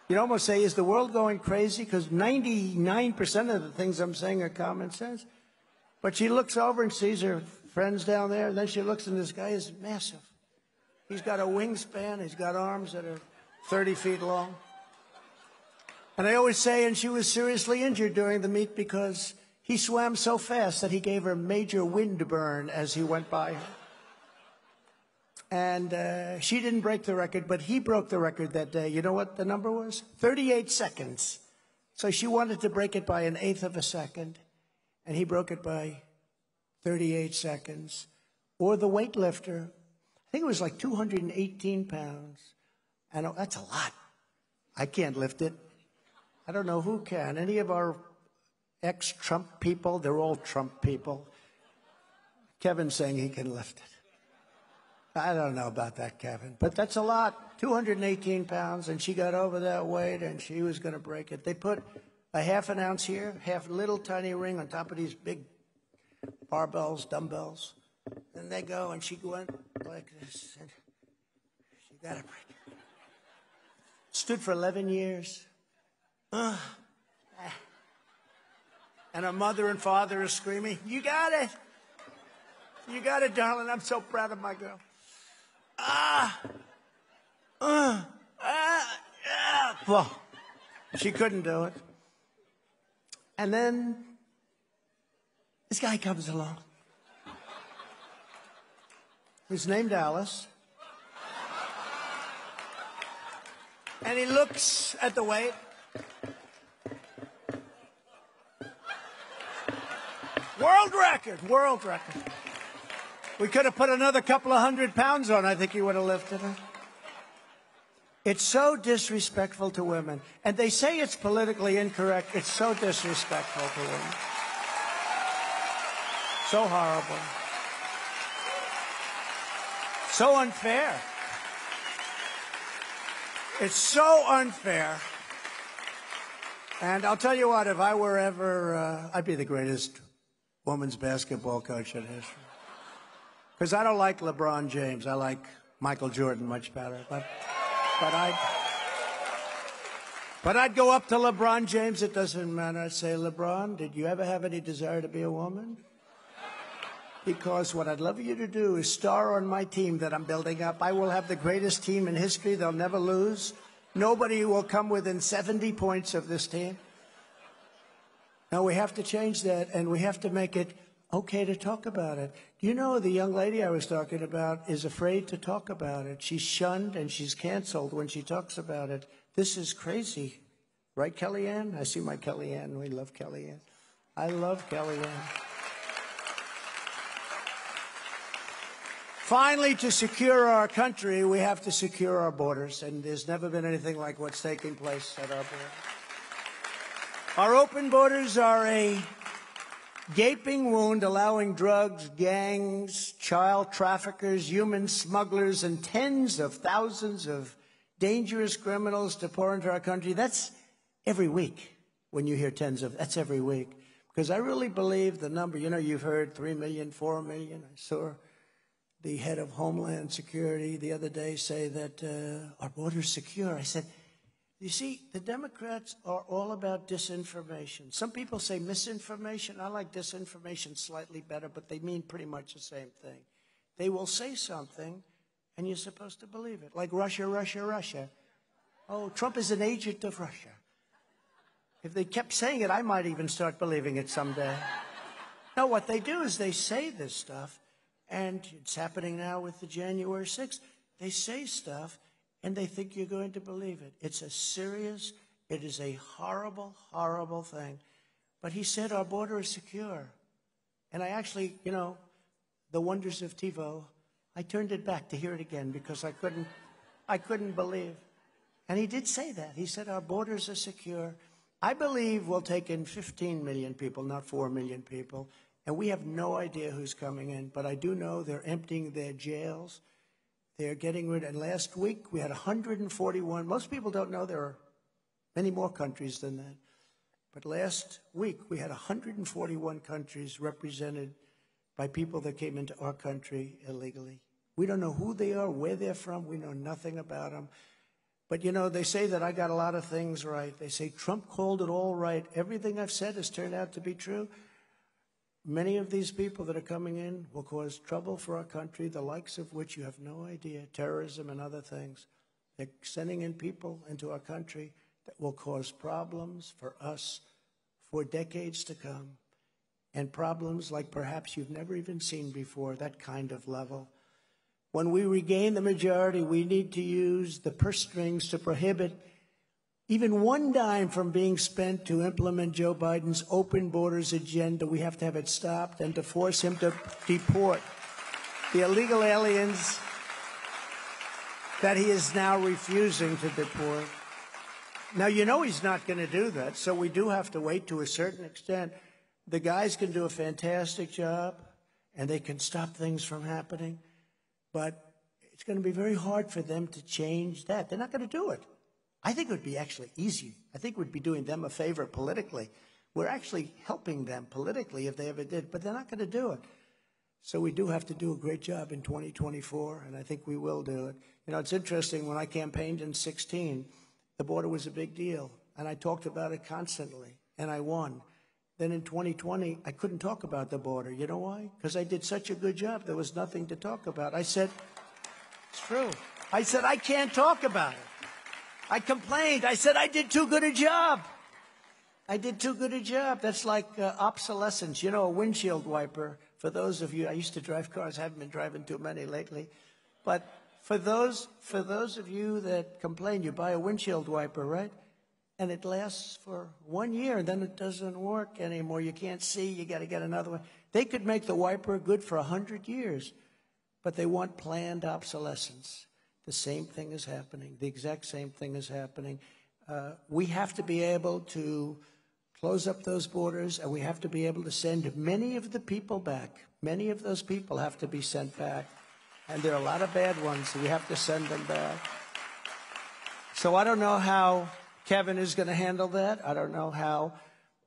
You'd almost say, is the world going crazy? Because 99% of the things I'm saying are common sense. But she looks over and sees her friends down there, and then she looks, and this guy is massive. He's got a wingspan. He's got arms that are 30 feet long. And I always say, and she was seriously injured during the meet because he swam so fast that he gave her major wind burn as he went by her. And she didn't break the record, but he broke the record that day. You know what the number was? 38 seconds. So she wanted to break it by 1/8 of a second. And he broke it by 38 seconds. Or the weightlifter, I think it was like 218 pounds. And that's a lot. I can't lift it. I don't know who can. Any of our ex-Trump people, they're all Trump people. Kevin's saying he can lift it. I don't know about that, Kevin. But that's a lot. 218 pounds, and she got over that weight, and she was going to break it. They put a 1/2 ounce here, little tiny ring on top of these big barbells, dumbbells. Then they go, and she went like this, and she got it break. Stood for 11 years. And her mother and father are screaming, you got it. You got it, darling. I'm so proud of my girl. Well, she couldn't do it. And then this guy comes along. He's named Alice. And he looks at the weight. World record, world record. We could have put another couple of 100 pounds on. I think he would have lifted it. It's so disrespectful to women. And they say it's politically incorrect. It's so disrespectful to women. So horrible. So unfair. It's so unfair. And I'll tell you what, if I were ever, I'd be the greatest women's basketball coach in history. Because I don't like LeBron James. I like Michael Jordan much better. But I'd go up to LeBron James. It doesn't matter. I'd say, LeBron, did you ever have any desire to be a woman? Because what I'd love you to do is star on my team that I'm building up. I will have the greatest team in history. They'll never lose. Nobody will come within 70 points of this team. Now, we have to change that, and we have to make it okay to talk about it. Do you know the young lady I was talking about is afraid to talk about it? She's shunned and she's canceled when she talks about it. This is crazy. Right, Kellyanne? I see my Kellyanne. We love Kellyanne. I love Kellyanne. Finally, to secure our country, we have to secure our borders, and there's never been anything like what's taking place at our borders. Our open borders are a gaping wound, allowing drugs, gangs, child traffickers, human smugglers, and tens of thousands of dangerous criminals to pour into our country. That's every week when you hear that's every week. Because I really believe the number, you've heard 3 million, 4 million. I saw the head of Homeland Security the other day say that our border's secure. I said, you see, the Democrats are all about disinformation. Some people say misinformation. I like disinformation slightly better, but they mean pretty much the same thing. They will say something, and you're supposed to believe it. Like Russia, Russia, Russia. Oh, Trump is an agent of Russia. If they kept saying it, I might even start believing it someday. No, what they do is they say this stuff, and it's happening now with the January 6th. They say stuff, and they think you're going to believe it. It's it is a horrible, horrible thing. But he said our border is secure. And I actually, the wonders of TiVo, I turned it back to hear it again because I couldn't believe. And he did say that. He said our borders are secure. I believe we'll take in 15 million people, not 4 million people. And we have no idea who's coming in. But I do know they're emptying their jails. They're getting rid, and last week we had 141. Most people don't know there are many more countries than that. But last week we had 141 countries represented by people that came into our country illegally. We don't know who they are, where they're from. We know nothing about them. But, they say that I got a lot of things right. They say Trump called it all right. Everything I've said has turned out to be true. Many of these people that are coming in will cause trouble for our country, the likes of which you have no idea, terrorism and other things. They're sending in people into our country that will cause problems for us for decades to come, and problems like perhaps you've never even seen before, that kind of level. When we regain the majority, we need to use the purse strings to prohibit even one dime from being spent to implement Joe Biden's open borders agenda. We have to have it stopped and to force him to deport the illegal aliens that he is now refusing to deport. Now, he's not going to do that, so we do have to wait to a certain extent. The guys can do a fantastic job, and they can stop things from happening, but it's going to be very hard for them to change that. They're not going to do it. I think it would be actually easy. I think we'd be doing them a favor politically. We're actually helping them politically if they ever did, but they're not going to do it. So we do have to do a great job in 2024, and I think we will do it. It's interesting, when I campaigned in 2016, the border was a big deal, and I talked about it constantly, and I won. Then in 2020, I couldn't talk about the border. You know why? Because I did such a good job, there was nothing to talk about. I said, it's true. I said, I can't talk about it. I complained. I said, I did too good a job. I did too good a job. That's like obsolescence. A windshield wiper, for those of you, I used to drive cars, haven't been driving too many lately. But for those of you that complain, you buy a windshield wiper, right? And it lasts for 1 year, and then it doesn't work anymore. You can't see. You got to get another one. They could make the wiper good for 100 years, but they want planned obsolescence. The same thing is happening. The exact same thing is happening. We have to be able to close up those borders, and we have to be able to send many of the people back. Many of those people have to be sent back. And there are a lot of bad ones, so we have to send them back. So I don't know how Kevin is going to handle that. I don't know how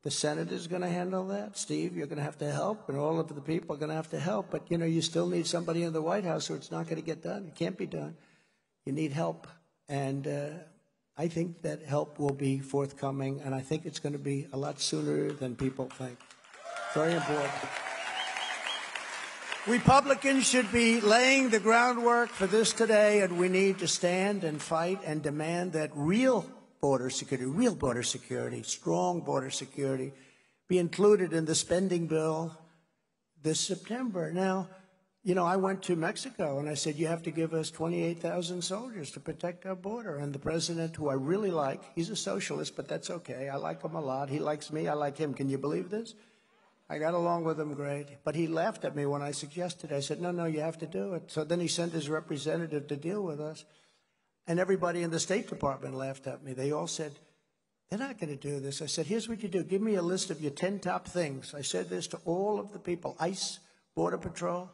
the Senate is going to handle that. Steve, you're going to have to help, and all of the people are going to have to help. But, you still need somebody in the White House, or it's not going to get done. It can't be done. You need help, and I think that help will be forthcoming, and I think it's going to be a lot sooner than people think. Very important. Republicans should be laying the groundwork for this today, and we need to stand and fight and demand that real border security, strong border security, be included in the spending bill this September. Now, you know, I went to Mexico and I said, you have to give us 28,000 soldiers to protect our border. And the president, who I really like, he's a socialist, but that's okay. I like him a lot. He likes me. I like him. Can you believe this? I got along with him great. But he laughed at me when I suggested it. I said, no, you have to do it. So then he sent his representative to deal with us. And everybody in the State Department laughed at me. They all said, they're not going to do this. I said, here's what you do. Give me a list of your 10 top things. I said this to all of the people, ICE, Border Patrol,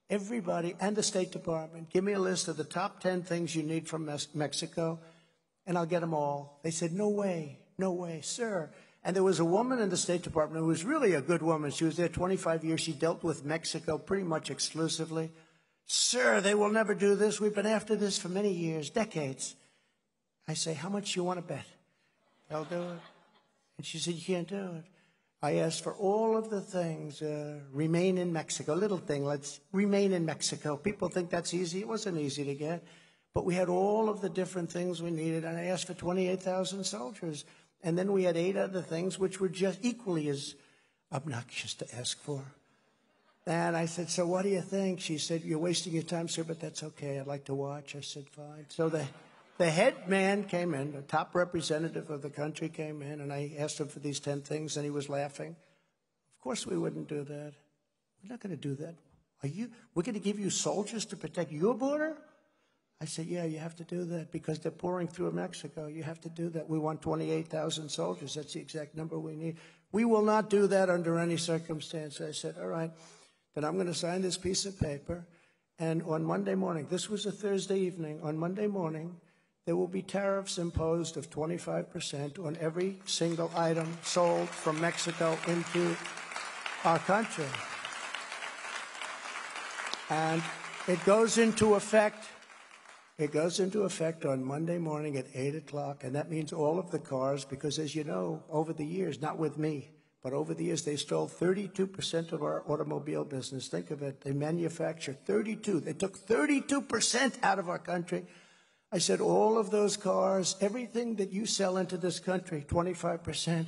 everybody, and the State Department. Give me a list of the top 10 things you need from Mexico, and I'll get them all. They said, no way, sir. And there was a woman in the State Department who was really a good woman. She was there 25 years. She dealt with Mexico pretty much exclusively. Sir, they will never do this. We've been after this for many years, decades. I say, how much you want to bet? They'll do it. And she said, you can't do it. I asked for all of the things, remain in Mexico, little thing, let's remain in Mexico. People think that's easy. It wasn't easy to get. But we had all of the different things we needed, and I asked for 28,000 soldiers. And then we had 8 other things which were just equally as obnoxious to ask for. And I said, so what do you think? She said, you're wasting your time, sir, but that's okay. I'd like to watch. I said, fine. So the head man came in, the top representative of the country came in, and I asked him for these 10 things, and he was laughing. Of course we wouldn't do that. We're not going to do that. We're going to give you soldiers to protect your border? I said, yeah, you have to do that because they're pouring through Mexico. You have to do that. We want 28,000 soldiers. That's the exact number we need. We will not do that under any circumstance. I said, all right, then I'm going to sign this piece of paper, and on Monday morning, this was a Thursday evening, on Monday morning, there will be tariffs imposed of 25% on every single item sold from Mexico into our country. And it goes into effect on Monday morning at 8 o'clock, and that means all of the cars, because as you know, over the years, not with me, but over the years, they stole 32% of our automobile business. Think of it. They manufactured 32. They took 32% out of our country. I said, all of those cars, everything that you sell into this country, 25%.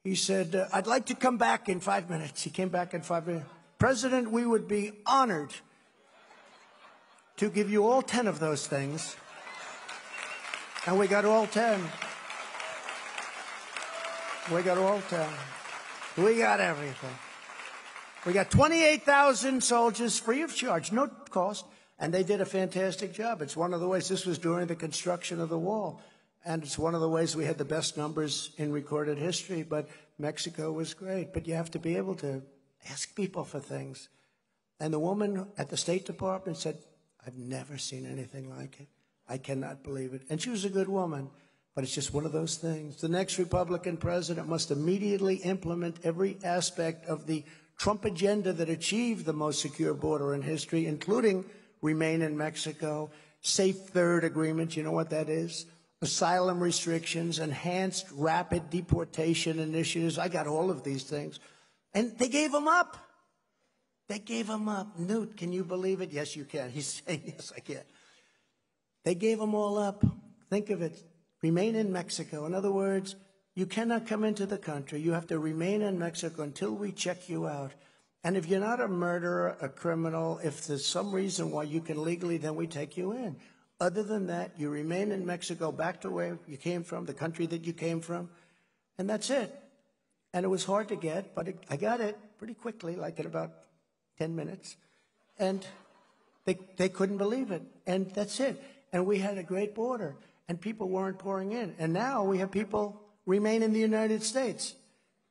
He said, I'd like to come back in 5 minutes. He came back in 5 minutes. President, we would be honored to give you all 10 of those things. And we got all 10. We got all 10. We got everything. We got 28,000 soldiers free of charge, no cost. And they did a fantastic job. It's one of the ways, this was during the construction of the wall. And it's one of the ways we had the best numbers in recorded history. But Mexico was great. But you have to be able to ask people for things. And the woman at the State Department said, I've never seen anything like it. I cannot believe it. And she was a good woman. But it's just one of those things. The next Republican president must immediately implement every aspect of the Trump agenda that achieved the most secure border in history, including remain in Mexico, safe third agreement, you know what that is? Asylum restrictions, enhanced rapid deportation initiatives. I got all of these things. And they gave them up. They gave them up. Newt, can you believe it? Yes, you can. He's saying, yes, I can. They gave them all up. Think of it. Remain in Mexico. In other words, you cannot come into the country. You have to remain in Mexico until we check you out. And if you're not a murderer, a criminal, if there's some reason why you can legally, then we take you in. Other than that, you remain in Mexico, back to where you came from, the country that you came from, and that's it. And it was hard to get, but I got it pretty quickly, like in about 10 minutes. And they couldn't believe it. And that's it. And we had a great border, and people weren't pouring in. And now we have people remain in the United States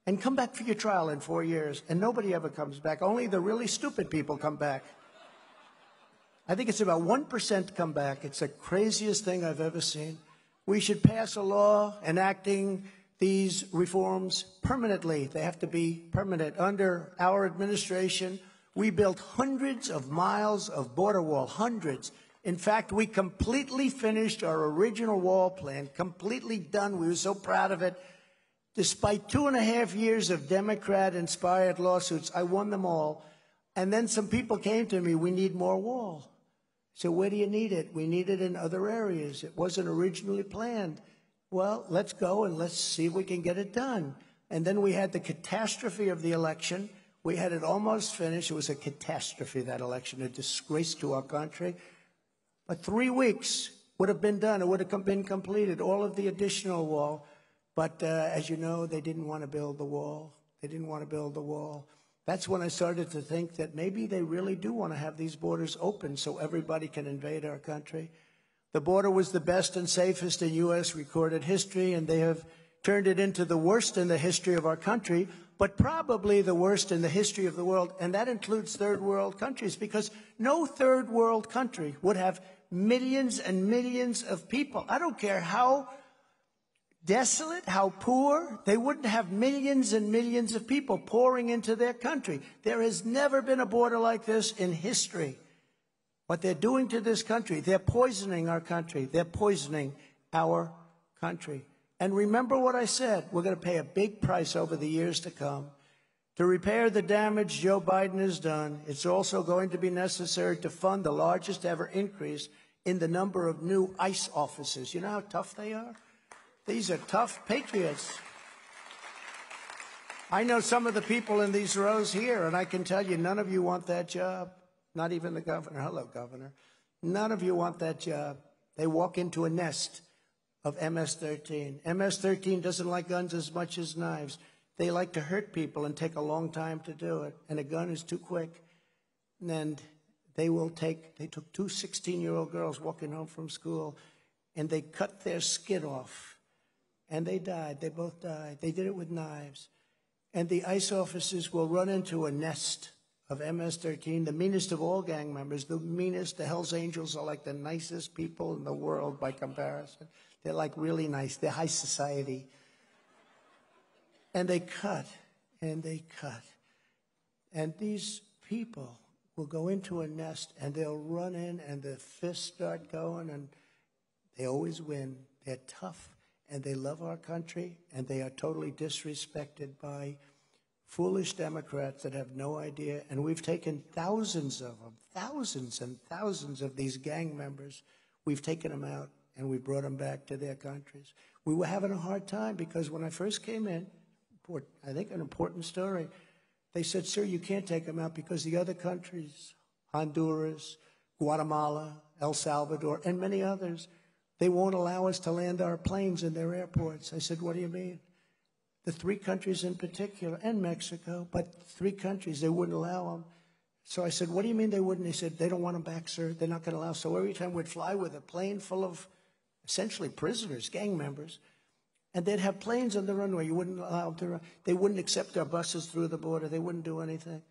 and come back for your trial in 4 years, and nobody ever comes back. Only the really stupid people come back. I think it's about 1% come back. It's the craziest thing I've ever seen. We should pass a law enacting these reforms permanently. They have to be permanent. Under our administration, we built hundreds of miles of border wall, hundreds. In fact, we completely finished our original wall plan, completely done. We were so proud of it. Despite 2.5 years of Democrat-inspired lawsuits, I won them all. And then some people came to me, we need more wall. So where do you need it? We need it in other areas. It wasn't originally planned. Well, let's go and let's see if we can get it done. And then we had the catastrophe of the election, We had it almost finished. It was a catastrophe, that election, a disgrace to our country. But 3 weeks would have been done. It would have been completed, all of the additional wall. But as you know, they didn't want to build the wall. They didn't want to build the wall. That's when I started to think that maybe they really do want to have these borders open so everybody can invade our country. The border was the best and safest in U.S. recorded history, and they have turned it into the worst in the history of our country, but probably the worst in the history of the world, and that includes third world countries, because no third world country would have millions and millions of people. I don't care how desolate, how poor, they wouldn't have millions and millions of people pouring into their country. There has never been a border like this in history. What they're doing to this country, they're poisoning our country. They're poisoning our country. And remember what I said, we're going to pay a big price over the years to come. To repair the damage Joe Biden has done, it's also going to be necessary to fund the largest ever increase in the number of new ICE officers. You know how tough they are? These are tough patriots. I know some of the people in these rows here, and I can tell you none of you want that job. Not even the governor. Hello, governor. None of you want that job. They walk into a nest of MS-13. MS-13 doesn't like guns as much as knives. They like to hurt people and take a long time to do it. And a gun is too quick. And they took two 16-year-old girls walking home from school, and they cut their skin off. And they died. They both died. They did it with knives. And the ICE officers will run into a nest of MS-13, the meanest of all gang members, the meanest. The Hells Angels are like the nicest people in the world by comparison. They're like really nice. They're high society. And they cut, and they cut. And these people will go into a nest, and they'll run in, and the fists start going, and they always win. They're tough, and they love our country, and they are totally disrespected by foolish Democrats that have no idea. And we've taken thousands of them, thousands and thousands of these gang members. We've taken them out, and we brought them back to their countries. We were having a hard time because when I first came in, I think an important story, they said, sir, you can't take them out because the other countries, Honduras, Guatemala, El Salvador, and many others, they won't allow us to land our planes in their airports. I said, what do you mean? The three countries in particular, and Mexico, but three countries, they wouldn't allow them. So I said, what do you mean they wouldn't? He said, they don't want them back, sir. They're not going to allow. So every time we'd fly with a plane full of essentially prisoners, gang members, and they'd have planes on the runway. You wouldn't allow them to run. They wouldn't accept our buses through the border. They wouldn't do anything.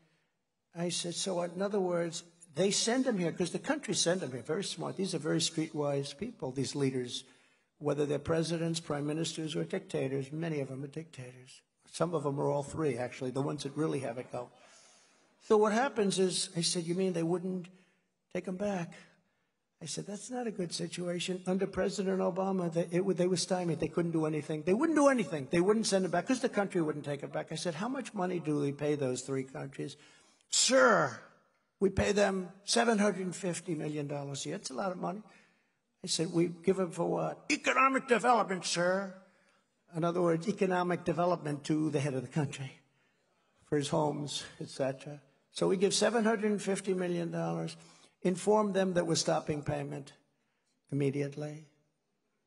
I said, so in other words, they send them here because the countries send them here. Very smart. These are very streetwise people, these leaders, whether they're presidents, prime ministers, or dictators. Many of them are dictators. Some of them are all three, actually, the ones that really have it go. So what happens is, I said, you mean they wouldn't take them back? I said, that's not a good situation. Under President Obama, they were stymied. They couldn't do anything. They wouldn't do anything. They wouldn't send it back because the country wouldn't take it back. I said, how much money do we pay those three countries? Sir, we pay them $750 million a year. It's a lot of money. I said, we give them for what? Economic development, sir. In other words, economic development to the head of the country for his homes, etc. So we give $750 million. Inform them that we're stopping payment immediately.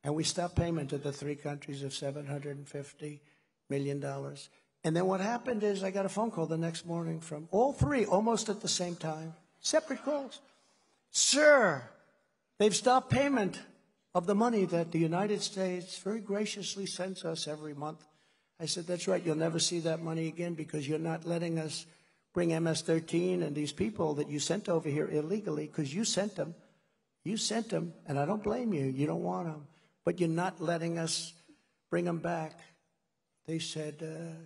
And we stopped payment to the three countries of $750 million. And then what happened is I got a phone call the next morning from all three, almost at the same time, separate calls. Sir, they've stopped payment of the money that the United States very graciously sends us every month. I said, that's right, you'll never see that money again because you're not letting us bring MS-13 and these people that you sent over here illegally because you sent them. You sent them, and I don't blame you. You don't want them. But you're not letting us bring them back. They said,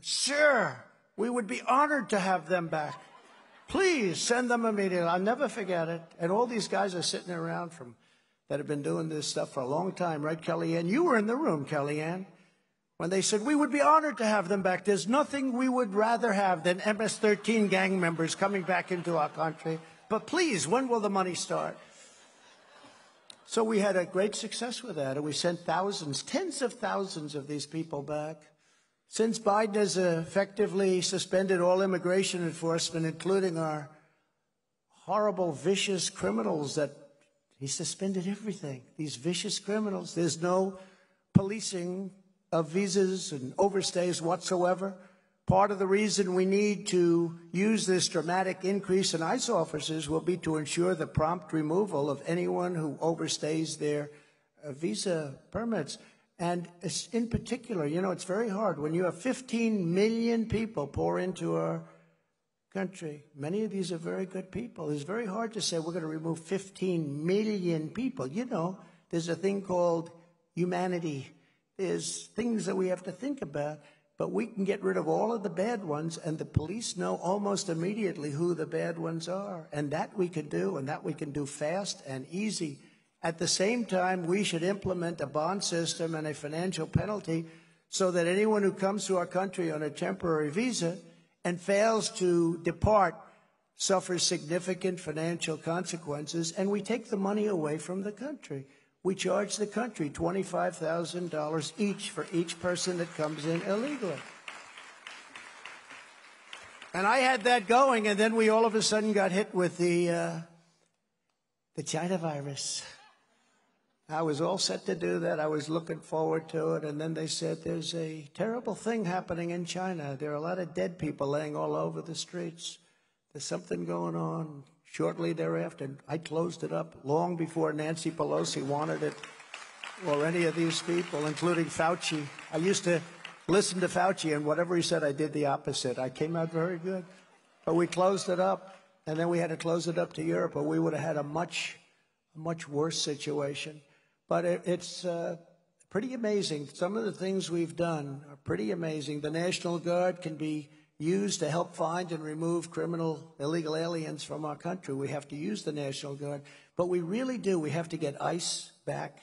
sir, we would be honored to have them back. Please send them immediately. I'll never forget it. And all these guys are sitting around that have been doing this stuff for a long time, right, Kellyanne? You were in the room, Kellyanne, when they said, we would be honored to have them back. There's nothing we would rather have than MS-13 gang members coming back into our country. But please, when will the money start? So we had a great success with that, and we sent thousands, tens of thousands of these people back. Since Biden has effectively suspended all immigration enforcement, including our horrible, vicious criminals that he suspended everything, these vicious criminals. There's no policing of visas and overstays whatsoever. Part of the reason we need to use this dramatic increase in ICE officers will be to ensure the prompt removal of anyone who overstays their visa permits. And in particular, you know, it's very hard when you have 15 million people pour into our country. Many of these are very good people. It's very hard to say we're going to remove 15 million people. You know, there's a thing called humanity. There's things that we have to think about, but we can get rid of all of the bad ones, and the police know almost immediately who the bad ones are. And that we can do, and that we can do fast and easy. At the same time, we should implement a bond system and a financial penalty so that anyone who comes to our country on a temporary visa and fails to depart suffers significant financial consequences, and we take the money away from the country. We charge the country $25,000 each for each person that comes in illegally. And I had that going, and then we all of a sudden got hit with the China virus. I was all set to do that. I was looking forward to it. And then they said, there's a terrible thing happening in China. There are a lot of dead people laying all over the streets. There's something going on. Shortly thereafter, I closed it up long before Nancy Pelosi wanted it, or any of these people, including Fauci. I used to listen to Fauci, and whatever he said, I did the opposite. I came out very good. But we closed it up, and then we had to close it up to Europe, or we would have had a much worse situation. But it's pretty amazing. Some of the things we've done are pretty amazing. The National Guard can be used to help find and remove illegal aliens from our country. We have to use the National Guard. But we really do. We have to get ICE back.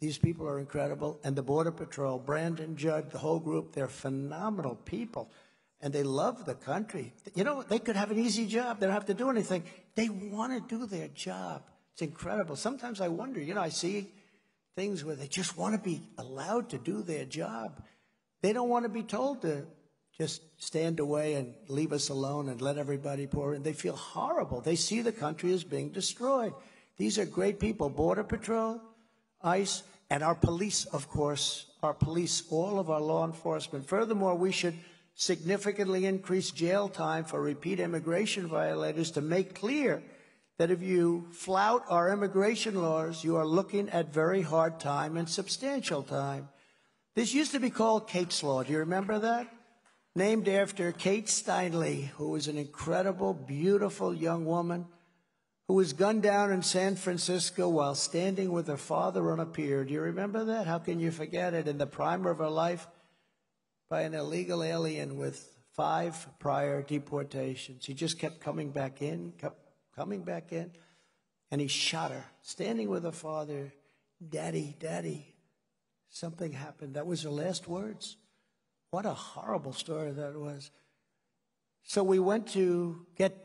These people are incredible. And the Border Patrol, Brandon, Judd, the whole group, they're phenomenal people. And they love the country. You know, they could have an easy job. They don't have to do anything. They want to do their job. It's incredible. Sometimes I wonder, you know, I see things where they just want to be allowed to do their job. They don't want to be told to just stand away and leave us alone and let everybody pour in. They feel horrible. They see the country as being destroyed. These are great people. Border Patrol, ICE, and our police, of course. Our police, all of our law enforcement. Furthermore, we should significantly increase jail time for repeat immigration violators to make clear that if you flout our immigration laws, you are looking at very hard time and substantial time. This used to be called Kate's Law. Do you remember that? Named after Kate Steinle, who was an incredible, beautiful young woman who was gunned down in San Francisco while standing with her father on a pier. Do you remember that? How can you forget it? In the prime of her life, by an illegal alien with 5 prior deportations. He just kept coming back in, and he shot her, standing with her father. Daddy, Daddy, something happened. That was her last words. What a horrible story that was. So we went to get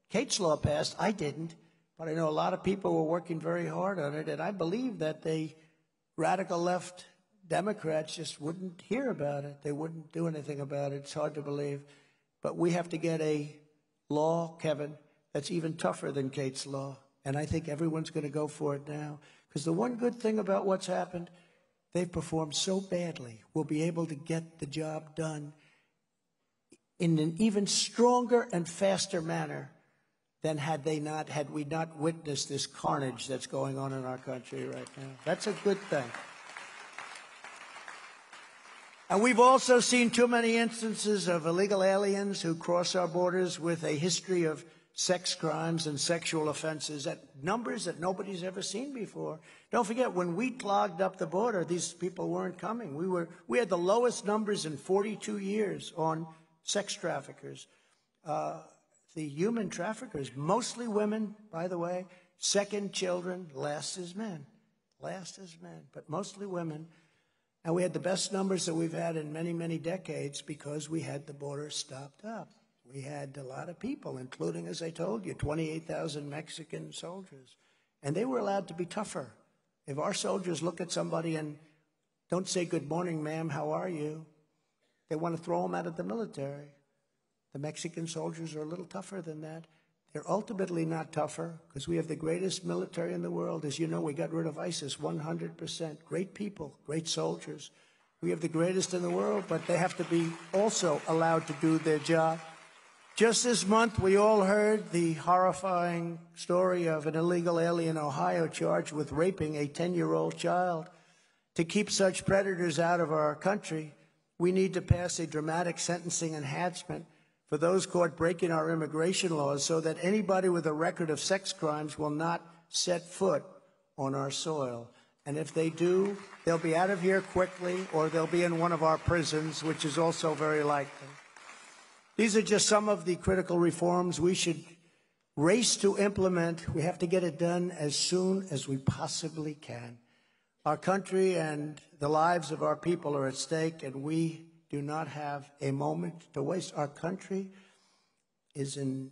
Kate's Law passed. I didn't, but I know a lot of people were working very hard on it, and I believe that the radical left Democrats just wouldn't hear about it. They wouldn't do anything about it. It's hard to believe. But we have to get a law, Kevin, that's even tougher than Kate's Law. And I think everyone's going to go for it now. Because the one good thing about what's happened, they've performed so badly. We'll be able to get the job done in an even stronger and faster manner than had we not witnessed this carnage that's going on in our country right now. That's a good thing. And we've also seen too many instances of illegal aliens who cross our borders with a history of sex crimes and sexual offenses at numbers that nobody's ever seen before. Don't forget, when we clogged up the border, these people weren't coming. We had the lowest numbers in 42 years on sex traffickers. The human traffickers, mostly women, by the way, second children, last is men, but mostly women. And we had the best numbers that we've had in many, many decades because we had the border stopped up. We had a lot of people, including, as I told you, 28,000 Mexican soldiers. And they were allowed to be tougher. If our soldiers look at somebody and don't say, "Good morning, ma'am, how are you?" They want to throw them out of the military. The Mexican soldiers are a little tougher than that. They're ultimately not tougher because we have the greatest military in the world. As you know, we got rid of ISIS 100%. Great people, great soldiers. We have the greatest in the world, but they have to be also allowed to do their job. Just this month, we all heard the horrifying story of an illegal alien in Ohio charged with raping a 10-year-old child. To keep such predators out of our country, we need to pass a dramatic sentencing enhancement for those caught breaking our immigration laws so that anybody with a record of sex crimes will not set foot on our soil. And if they do, they'll be out of here quickly or they'll be in one of our prisons, which is also very likely. These are just some of the critical reforms we should race to implement. We have to get it done as soon as we possibly can. Our country and the lives of our people are at stake, and we do not have a moment to waste. Our country is in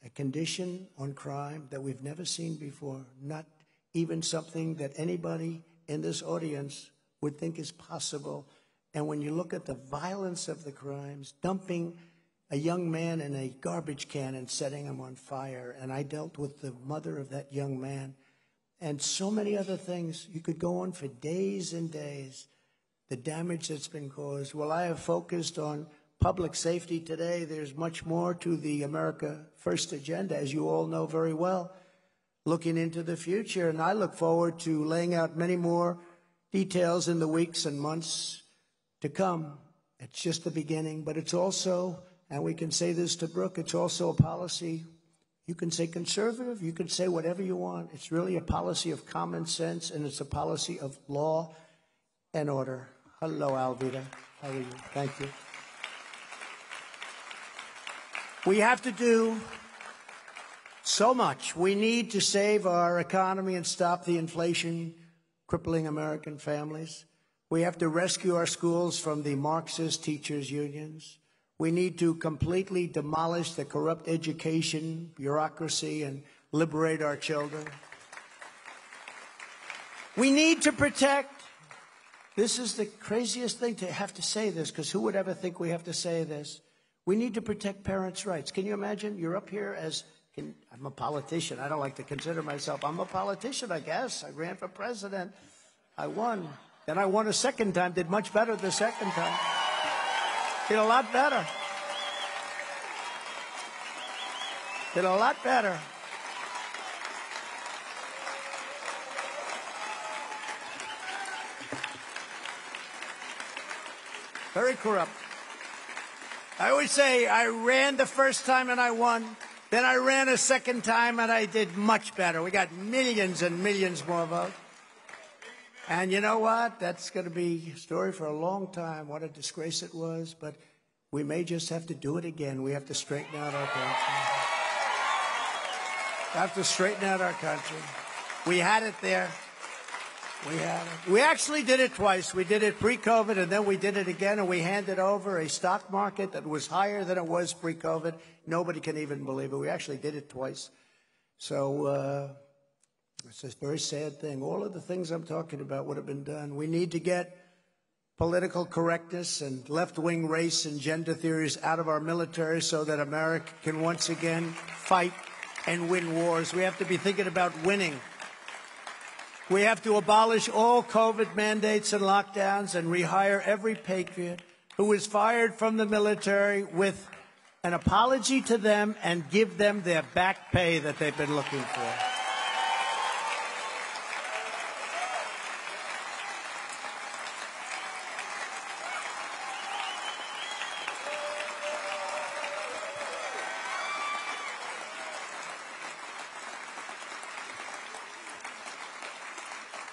a condition on crime that we've never seen before, not even something that anybody in this audience would think is possible. And when you look at the violence of the crimes, dumping a young man in a garbage can and setting him on fire, and I dealt with the mother of that young man, and so many other things. You could go on for days and days. The damage that's been caused. Well, I have focused on public safety today. There's much more to the America First agenda, as you all know very well, looking into the future. And I look forward to laying out many more details in the weeks and months to come. It's just the beginning, but it's also, and we can say this to Brooke, it's also a policy. You can say conservative, you can say whatever you want. It's really a policy of common sense, and it's a policy of law and order. Hello, Alvita. How are you? Thank you. We have to do so much. We need to save our economy and stop the inflation crippling American families. We have to rescue our schools from the Marxist teachers' unions. We need to completely demolish the corrupt education, bureaucracy, and liberate our children. We need to protect. This is the craziest thing to have to say this, because who would ever think we have to say this? We need to protect parents' rights. Can you imagine? You're up here as, I'm a politician. I don't like to consider myself. I'm a politician, I guess. I ran for president. I won. Then I won a second time, did much better the second time. Did a lot better. Did a lot better. Very corrupt. I always say I ran the first time and I won. Then I ran a second time and I did much better. We got millions and millions more votes. And you know what? That's going to be a story for a long time, what a disgrace it was. But we may just have to do it again. We have to straighten out our country. We have to straighten out our country. We had it there. We had it. We actually did it twice. We did it pre-COVID, and then we did it again, and we handed over a stock market that was higher than it was pre-COVID. Nobody can even believe it. We actually did it twice. So it's a very sad thing. All of the things I'm talking about would have been done. We need to get political correctness and left-wing race and gender theories out of our military so that America can once again fight and win wars. We have to be thinking about winning. We have to abolish all COVID mandates and lockdowns and rehire every patriot who was fired from the military with an apology to them and give them their back pay that they've been looking for.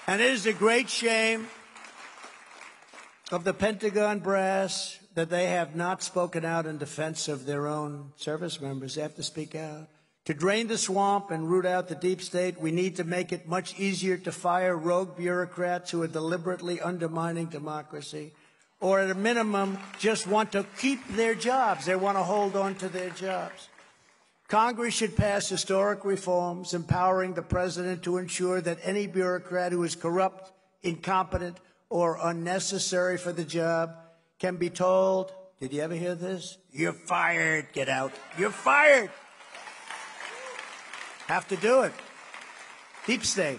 And it is a great shame of the Pentagon brass that they have not spoken out in defense of their own service members. They have to speak out. To drain the swamp and root out the deep state, we need to make it much easier to fire rogue bureaucrats who are deliberately undermining democracy, or at a minimum, just want to keep their jobs. They want to hold on to their jobs. Congress should pass historic reforms empowering the president to ensure that any bureaucrat who is corrupt, incompetent, or unnecessary for the job can be told Did you ever hear this? You're fired. Get out. You're fired. Have to do it. Deep state.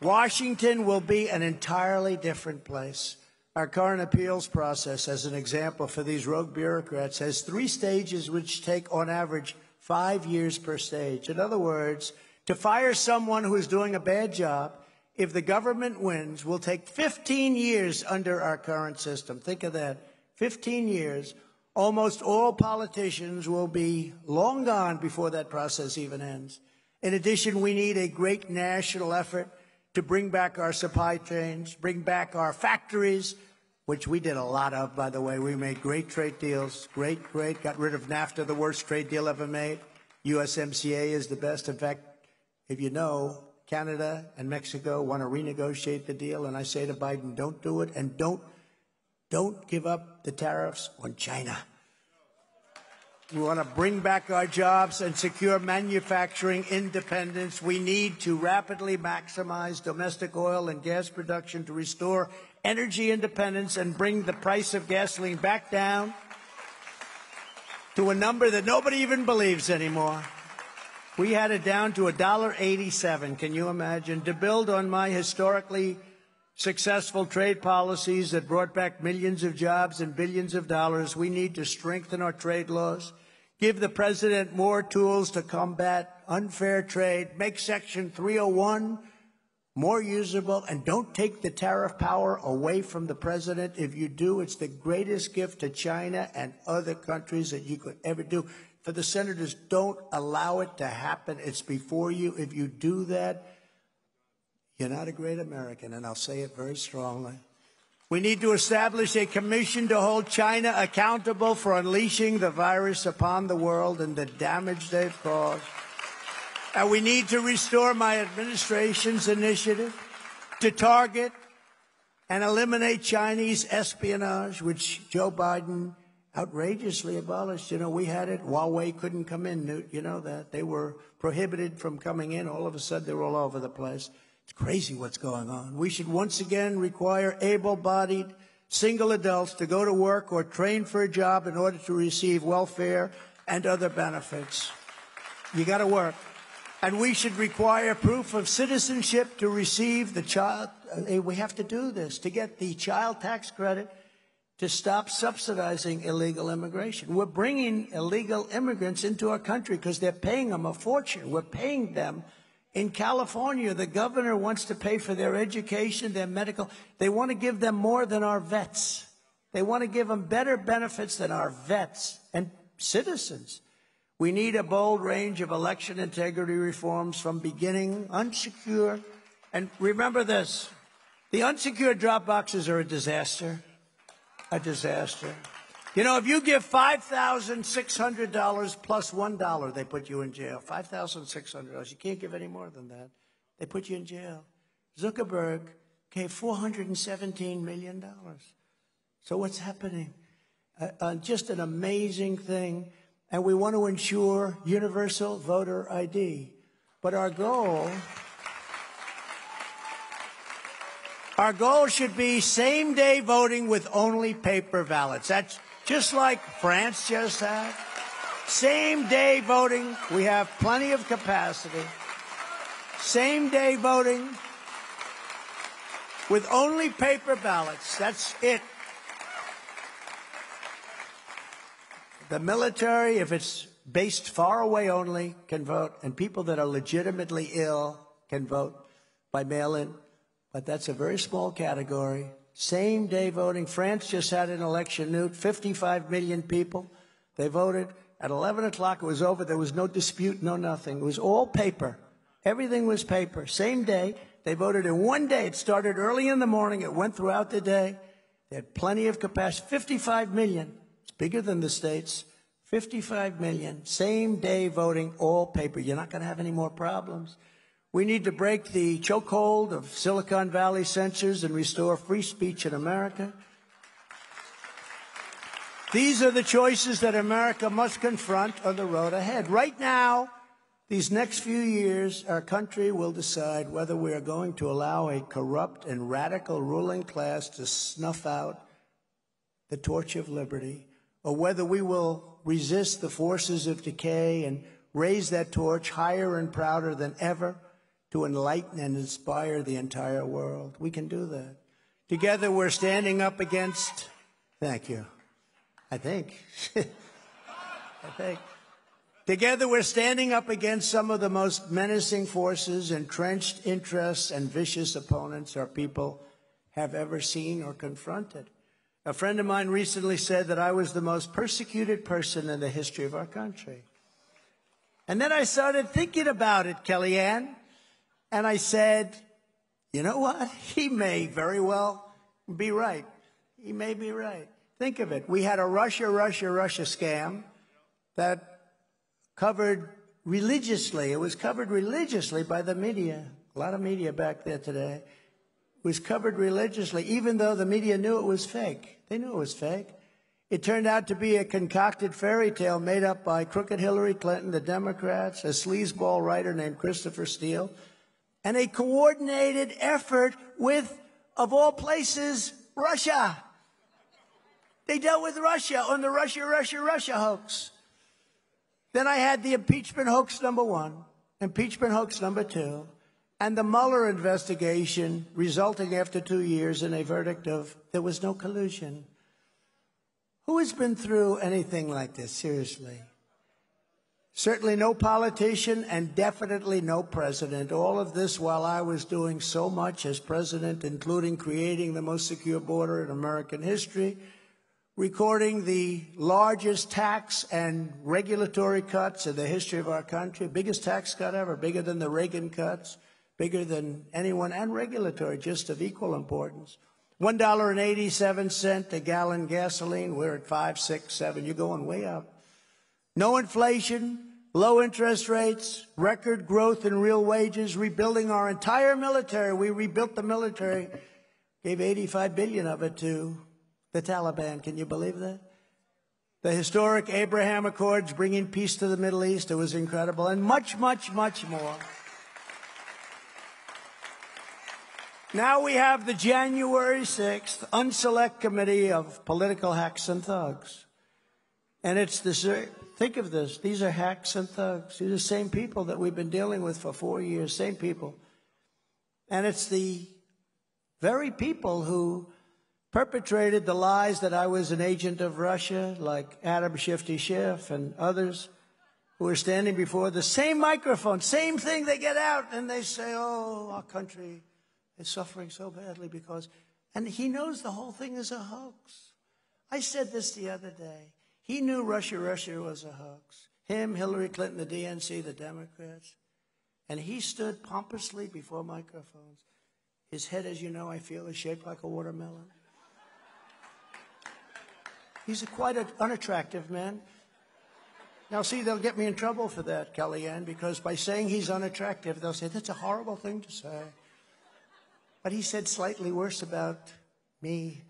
Washington will be an entirely different place. Our current appeals process, as an example for these rogue bureaucrats, has 3 stages which take, on average, 5 years per stage. In other words, to fire someone who is doing a bad job, if the government wins, will take 15 years under our current system. Think of that. 15 years. Almost all politicians will be long gone before that process even ends. In addition, we need a great national effort to bring back our supply chains, bring back our factories, which we did a lot of, by the way. We made great trade deals, great. Got rid of NAFTA, the worst trade deal ever made. USMCA is the best. In fact, if you know, Canada and Mexico want to renegotiate the deal, and I say to Biden, don't do it, and don't give up the tariffs on China. We want to bring back our jobs and secure manufacturing independence. We need to rapidly maximize domestic oil and gas production to restore energy independence and bring the price of gasoline back down to a number that nobody even believes anymore. We had it down to $1.87. Can you imagine? To build on my historically successful trade policies that brought back millions of jobs and billions of dollars, we need to strengthen our trade laws, give the president more tools to combat unfair trade, make Section 301 more usable, and don't take the tariff power away from the president. If you do, it's the greatest gift to China and other countries that you could ever do. For the senators, don't allow it to happen. It's before you. If you do that, you're not a great American, and I'll say it very strongly. We need to establish a commission to hold China accountable for unleashing the virus upon the world and the damage they've caused. And we need to restore my administration's initiative to target and eliminate Chinese espionage, which Joe Biden outrageously abolished. You know, we had it. Huawei couldn't come in, Newt. You know that. They were prohibited from coming in. All of a sudden, they're all over the place. It's crazy what's going on. We should once again require able-bodied single adults to go to work or train for a job in order to receive welfare and other benefits. You got to work. And we should require proof of citizenship to receive the child. We have to do this to get the child tax credit, to stop subsidizing illegal immigration. We're bringing illegal immigrants into our country because they're paying them a fortune. We're paying them. In California, the governor wants to pay for their education, their medical. They want to give them more than our vets. They want to give them better benefits than our vets and citizens. We need a bold range of election integrity reforms from beginning, unsecured. And remember this, the unsecured drop boxes are a disaster. A disaster. You know, if you give $5,600 plus $1, they put you in jail. $5,600. You can't give any more than that. They put you in jail. Zuckerberg gave $417 million. So what's happening? Just an amazing thing. And we want to ensure universal voter ID. But our goal should be same-day voting with only paper ballots. That's just like France just had. Same-day voting. We have plenty of capacity. Same-day voting with only paper ballots. That's it. The military, if it's based far away only, can vote. And people that are legitimately ill can vote by mail-in. But that's a very small category. Same-day voting. France just had an election, Newt. 55 million people. They voted. At 11 o'clock, it was over. There was no dispute, no nothing. It was all paper. Everything was paper. Same day. They voted in one day. It started early in the morning. It went throughout the day. They had plenty of capacity. 55 million. It's bigger than the states. 55 million. Same-day voting, all paper. You're not going to have any more problems. We need to break the chokehold of Silicon Valley censors and restore free speech in America. These are the choices that America must confront on the road ahead. Right now, these next few years, our country will decide whether we are going to allow a corrupt and radical ruling class to snuff out the torch of liberty, or whether we will resist the forces of decay and raise that torch higher and prouder than ever to enlighten and inspire the entire world. We can do that. Together we're standing up against, thank you, I think. Together we're standing up against some of the most menacing forces, entrenched interests, and vicious opponents our people have ever seen or confronted. A friend of mine recently said that I was the most persecuted person in the history of our country. And then I started thinking about it, Kellyanne, and I said, you know what? He may very well be right. He may be right. Think of it. We had a Russia scam that covered religiously. It was covered religiously by the media. A lot of media back there today. It was covered religiously, even though the media knew it was fake. They knew it was fake. It turned out to be a concocted fairy tale made up by crooked Hillary Clinton, the Democrats, a sleazeball writer named Christopher Steele, and a coordinated effort with, of all places, Russia. They dealt with Russia on the Russia hoax. Then I had the impeachment hoax number 1, impeachment hoax number 2, and the Mueller investigation resulting after 2 years in a verdict of there was no collusion. Who has been through anything like this, seriously? Certainly no politician and definitely no president. All of this while I was doing so much as president, including creating the most secure border in American history, recording the largest tax and regulatory cuts in the history of our country, biggest tax cut ever, bigger than the Reagan cuts, bigger than anyone, and regulatory, just of equal importance. $1.87 a gallon gasoline. We're at 5, 6, 7. You're going way up. No inflation, low interest rates, record growth in real wages, rebuilding our entire military. We rebuilt the military, gave $85 billion of it to the Taliban. Can you believe that? The historic Abraham Accords, bringing peace to the Middle East. It was incredible. And much, much, much more. Now we have the January 6th Unselect Committee of Political Hacks and Thugs. And it's this, think of this, these are hacks and thugs. These are the same people that we've been dealing with for 4 years, same people. And it's the very people who perpetrated the lies that I was an agent of Russia, like Adam Shifty Schiff and others who are standing before the same microphone, same thing. They get out and they say, oh, our country is suffering so badly because, and he knows the whole thing is a hoax. I said this the other day. He knew Russia was a hoax. Him, Hillary Clinton, the DNC, the Democrats. And he stood pompously before microphones. His head, as you know, I feel, is shaped like a watermelon. He's quite an unattractive man. Now, see, they'll get me in trouble for that, Kellyanne, because by saying he's unattractive, they'll say, that's a horrible thing to say. But he said slightly worse about me.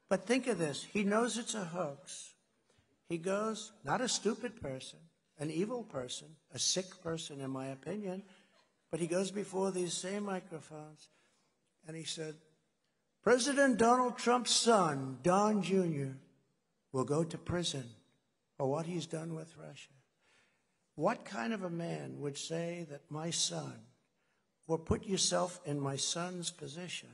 But think of this. He knows it's a hoax. He goes, not a stupid person, an evil person, a sick person, in my opinion, but he goes before these same microphones, and he said, President Donald Trump's son, Don Jr., will go to prison for what he's done with Russia. What kind of a man would say that my son, or put yourself in my son's position,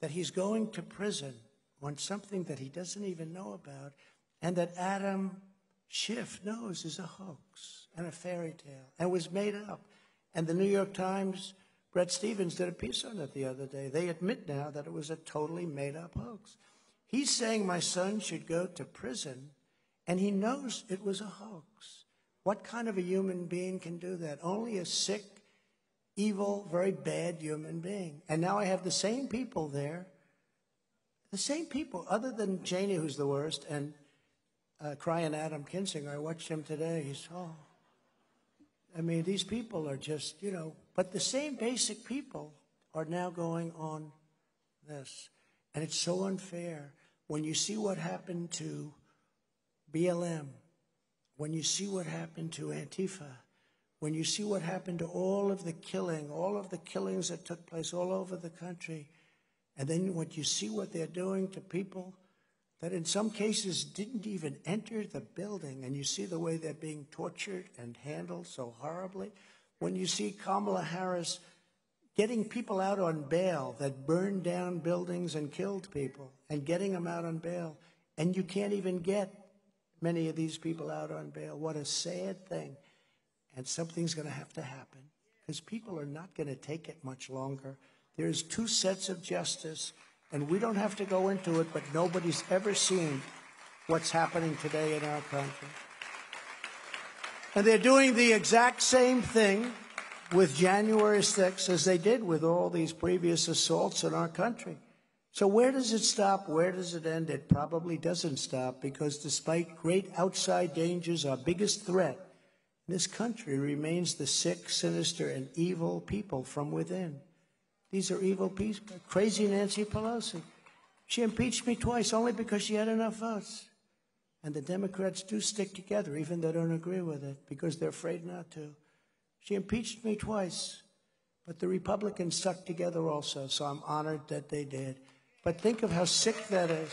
that he's going to prison on something that he doesn't even know about, and that Adam Schiff knows is a hoax and a fairy tale and was made up? And the New York Times, Bret Stephens did a piece on it the other day. They admit now that it was a totally made-up hoax. He's saying my son should go to prison, and he knows it was a hoax. What kind of a human being can do that? Only a sick, evil, very bad human being. And now I have the same people there, the same people, other than Cheney, who's the worst, and crying Adam Kinzinger. I watched him today. He's, I mean, these people are just, you know, but the same basic people are now going on this. And it's so unfair when you see what happened to BLM, when you see what happened to Antifa, when you see what happened to all of the killings that took place all over the country, and then when you see what they're doing to people that in some cases didn't even enter the building, and you see the way they're being tortured and handled so horribly. When you see Kamala Harris getting people out on bail that burned down buildings and killed people, and getting them out on bail, and you can't even get many of these people out on bail. What a sad thing. And something's going to have to happen, because people are not going to take it much longer. There's two sets of justice, and we don't have to go into it, but nobody's ever seen what's happening today in our country. And they're doing the exact same thing with January 6th as they did with all these previous assaults in our country. So where does it stop? Where does it end? It probably doesn't stop, because despite great outside dangers, our biggest threat in this country remains the sick, sinister, and evil people from within. These are evil people. Crazy Nancy Pelosi. She impeached me twice only because she had enough votes. And the Democrats do stick together, even though they don't agree with it, because they're afraid not to. She impeached me twice, but the Republicans stuck together also, so I'm honored that they did. But think of how sick that is.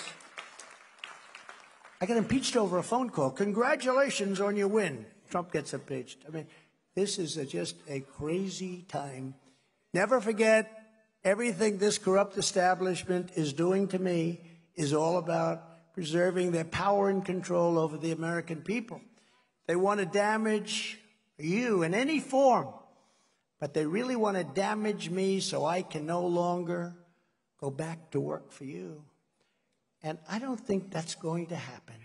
I got impeached over a phone call. Congratulations on your win. Trump gets impeached. I mean, this is just a crazy time. Never forget, everything this corrupt establishment is doing to me is all about preserving their power and control over the American people. They want to damage you in any form, but they really want to damage me so I can no longer go back to work for you. And I don't think that's going to happen.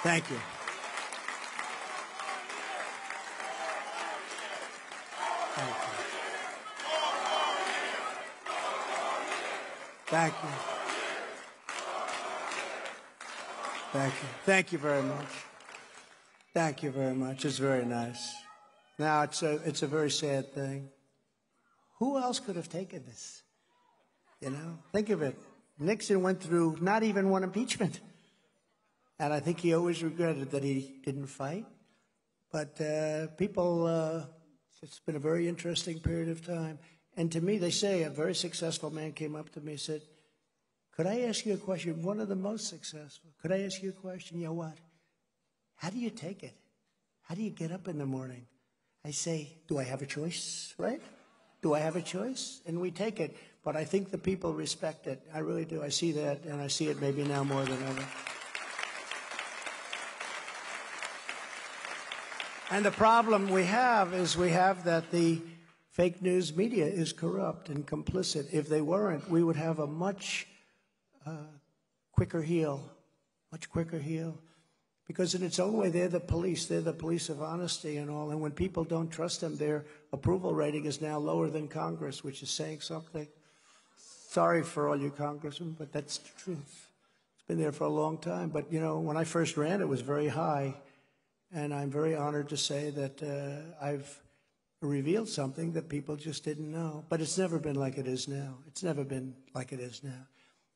Thank you. Thank you. Thank you. Thank you. Thank you very much. Thank you very much. It's very nice. Now, it's a very sad thing. Who else could have taken this? You know, think of it. Nixon went through not even one impeachment. And I think he always regretted that he didn't fight. But it's been a very interesting period of time. And to me, they say a very successful man came up to me and said, could I ask you a question? One of the most successful. Could I ask you a question? You know what? How do you take it? How do you get up in the morning? I say, do I have a choice, right? Do I have a choice? And we take it. But I think the people respect it. I really do. I see that, and I see it maybe now more than ever. And the problem we have is that the fake news media is corrupt and complicit. If they weren't, we would have a much quicker heal, because in its own way, they're the police of honesty and all. And when people don't trust them, their approval rating is now lower than Congress, which is saying something. Sorry for all you congressmen, but that's the truth. It's been there for a long time. But, you know, when I first ran, it was very high. And I'm very honored to say that I've revealed something that people just didn't know. But it's never been like it is now. It's never been like it is now.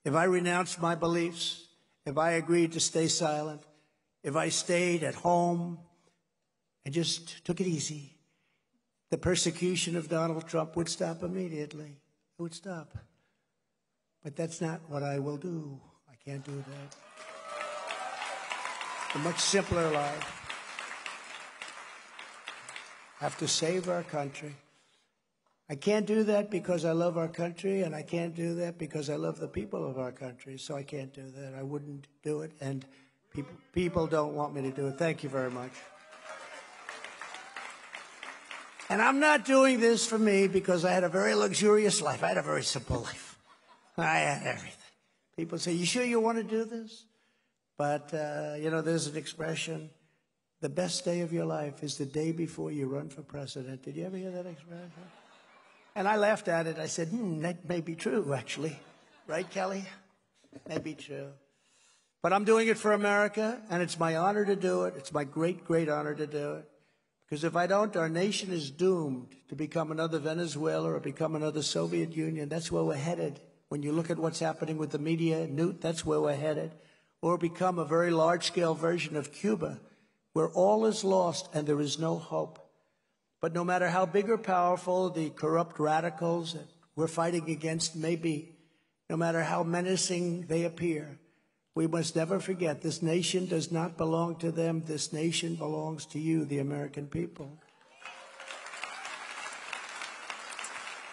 If I renounced my beliefs, if I agreed to stay silent, if I stayed at home and just took it easy, the persecution of Donald Trump would stop immediately. It would stop. But that's not what I will do. I can't do that. A much simpler life. Have to save our country. I can't do that because I love our country, and I can't do that because I love the people of our country, so I can't do that. I wouldn't do it, and people don't want me to do it. Thank you very much. And I'm not doing this for me because I had a very luxurious life. I had a very simple life. I had everything. People say, you sure you want to do this? But, you know, there's an expression, the best day of your life is the day before you run for president. Did you ever hear that expression? And I laughed at it. I said, that may be true, actually. Right, Kelly? May be true. But I'm doing it for America, and it's my honor to do it. It's my great, great honor to do it. Because if I don't, our nation is doomed to become another Venezuela or become another Soviet Union. That's where we're headed. When you look at what's happening with the media, Newt, that's where we're headed. Or become a very large-scale version of Cuba, where all is lost and there is no hope. But no matter how big or powerful the corrupt radicals that we're fighting against may be, no matter how menacing they appear, we must never forget this nation does not belong to them. This nation belongs to you, the American people.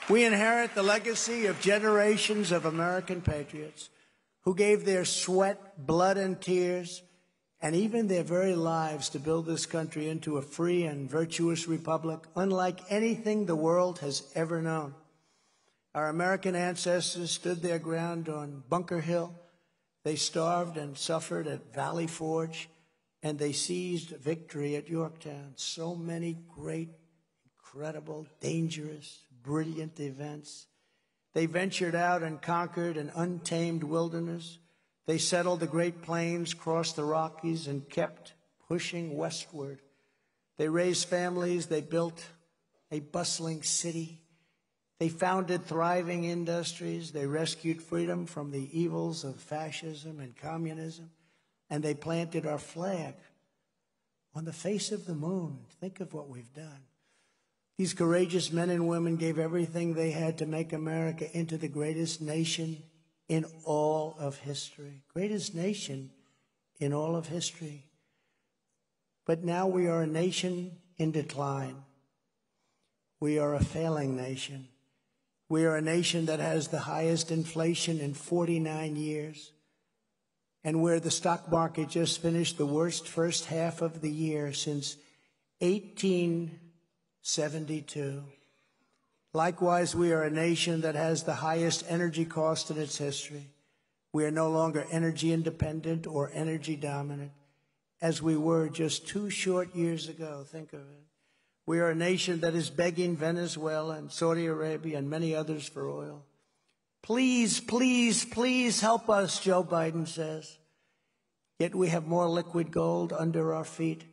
We inherit the legacy of generations of American patriots who gave their sweat, blood, and tears, and even their very lives to build this country into a free and virtuous republic, unlike anything the world has ever known. Our American ancestors stood their ground on Bunker Hill. They starved and suffered at Valley Forge, and they seized victory at Yorktown. So many great, incredible, dangerous, brilliant events. They ventured out and conquered an untamed wilderness. They settled the Great Plains, crossed the Rockies, and kept pushing westward. They raised families. They built a bustling city. They founded thriving industries. They rescued freedom from the evils of fascism and communism. And they planted our flag on the face of the moon. Think of what we've done. These courageous men and women gave everything they had to make America into the greatest nation in all of history. Greatest nation in all of history. But now we are a nation in decline. We are a failing nation. We are a nation that has the highest inflation in 49 years, and where the stock market just finished the worst first half of the year since 1872. Likewise, we are a nation that has the highest energy cost in its history. We are no longer energy independent or energy dominant, as we were just 2 short years ago. Think of it. We are a nation that is begging Venezuela and Saudi Arabia and many others for oil. Please, please, please help us, Joe Biden says. Yet we have more liquid gold under our feet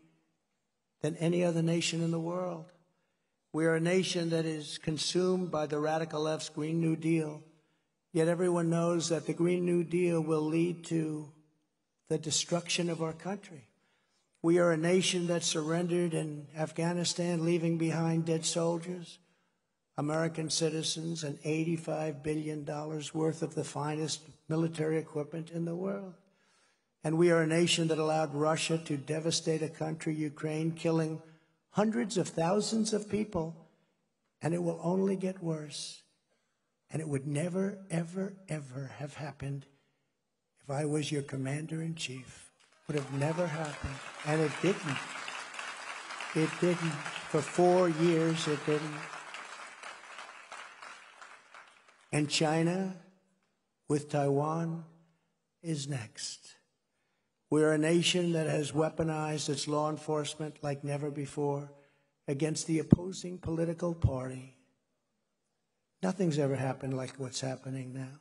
than any other nation in the world. We are a nation that is consumed by the radical left's Green New Deal. Yet everyone knows that the Green New Deal will lead to the destruction of our country. We are a nation that surrendered in Afghanistan, leaving behind dead soldiers, American citizens, and $85 billion worth of the finest military equipment in the world. And we are a nation that allowed Russia to devastate a country, Ukraine, killing hundreds of thousands of people, and it will only get worse. And it would never, ever, ever have happened if I was your commander-in-chief. Would have never happened, and it didn't. It didn't. For 4 years, it didn't. And China, with Taiwan, is next. We're a nation that has weaponized its law enforcement like never before against the opposing political party. Nothing's ever happened like what's happening now.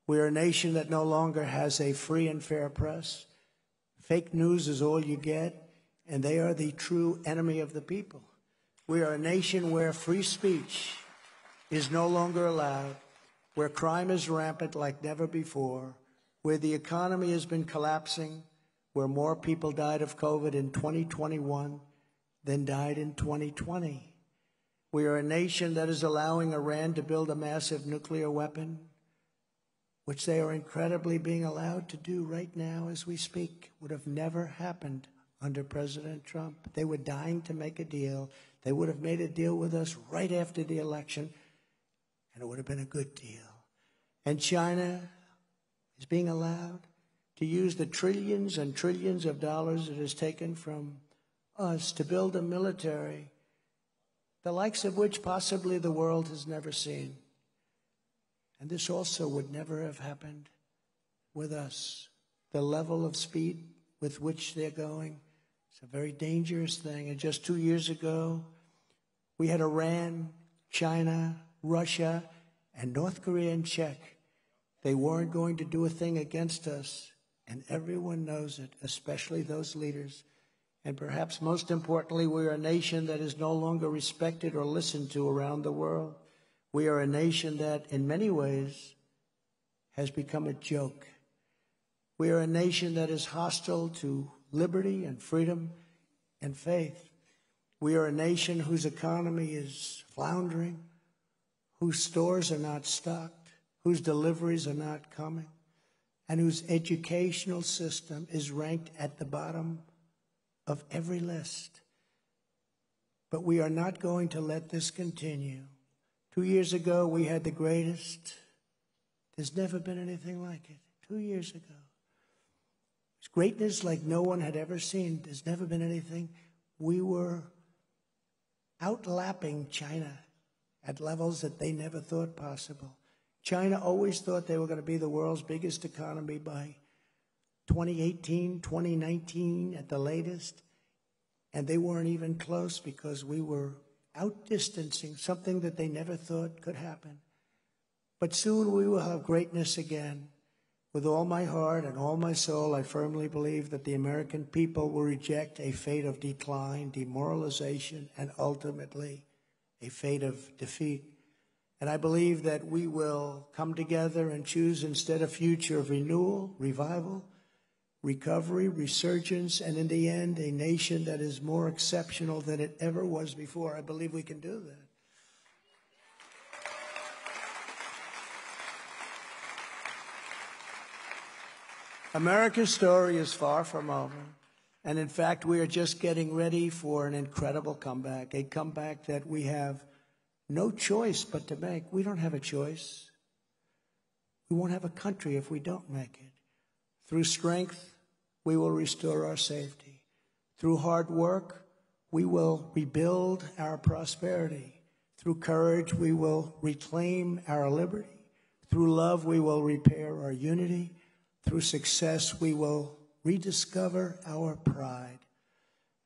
We're a nation that no longer has a free and fair press. Fake news is all you get, and they are the true enemy of the people. We are a nation where free speech is no longer allowed, where crime is rampant like never before, where the economy has been collapsing, where more people died of COVID in 2021 than died in 2020. We are a nation that is allowing Iran to build a massive nuclear weapon, which they are incredibly being allowed to do right now as we speak. Would have never happened under President Trump. They were dying to make a deal. They would have made a deal with us right after the election, and it would have been a good deal. And China is being allowed to use the trillions and trillions of dollars it has taken from us to build a military, the likes of which possibly the world has never seen. And this also would never have happened with us. The level of speed with which they're going, it's a very dangerous thing. And just 2 years ago, we had Iran, China, Russia, and North Korea in check. They weren't going to do a thing against us, and everyone knows it, especially those leaders. And perhaps most importantly, we are a nation that is no longer respected or listened to around the world. We are a nation that, in many ways, has become a joke. We are a nation that is hostile to liberty and freedom and faith. We are a nation whose economy is floundering, whose stores are not stocked, whose deliveries are not coming, and whose educational system is ranked at the bottom of every list. But we are not going to let this continue. 2 years ago, we had the greatest. There's never been anything like it. 2 years ago. It's greatness like no one had ever seen. There's never been anything. We were outlapping China at levels that they never thought possible. China always thought they were going to be the world's biggest economy by 2018, 2019 at the latest. And they weren't even close because we were outdistancing something that they never thought could happen. But soon we will have greatness again. With all my heart and all my soul, I firmly believe that the American people will reject a fate of decline, demoralization, and ultimately a fate of defeat. And I believe that we will come together and choose instead a future of renewal, revival, recovery, resurgence, and in the end, a nation that is more exceptional than it ever was before. I believe we can do that. America's story is far from over. And in fact, we are just getting ready for an incredible comeback, a comeback that we have no choice but to make. We don't have a choice. We won't have a country if we don't make it. Through strength, we will restore our safety. Through hard work, we will rebuild our prosperity. Through courage, we will reclaim our liberty. Through love, we will repair our unity. Through success, we will rediscover our pride.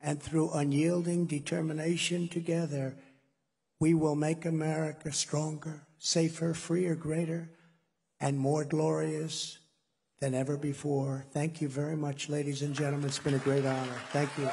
And through unyielding determination together, we will make America stronger, safer, freer, greater, and more glorious than ever before. Thank you very much, ladies and gentlemen. It's been a great honor. Thank you.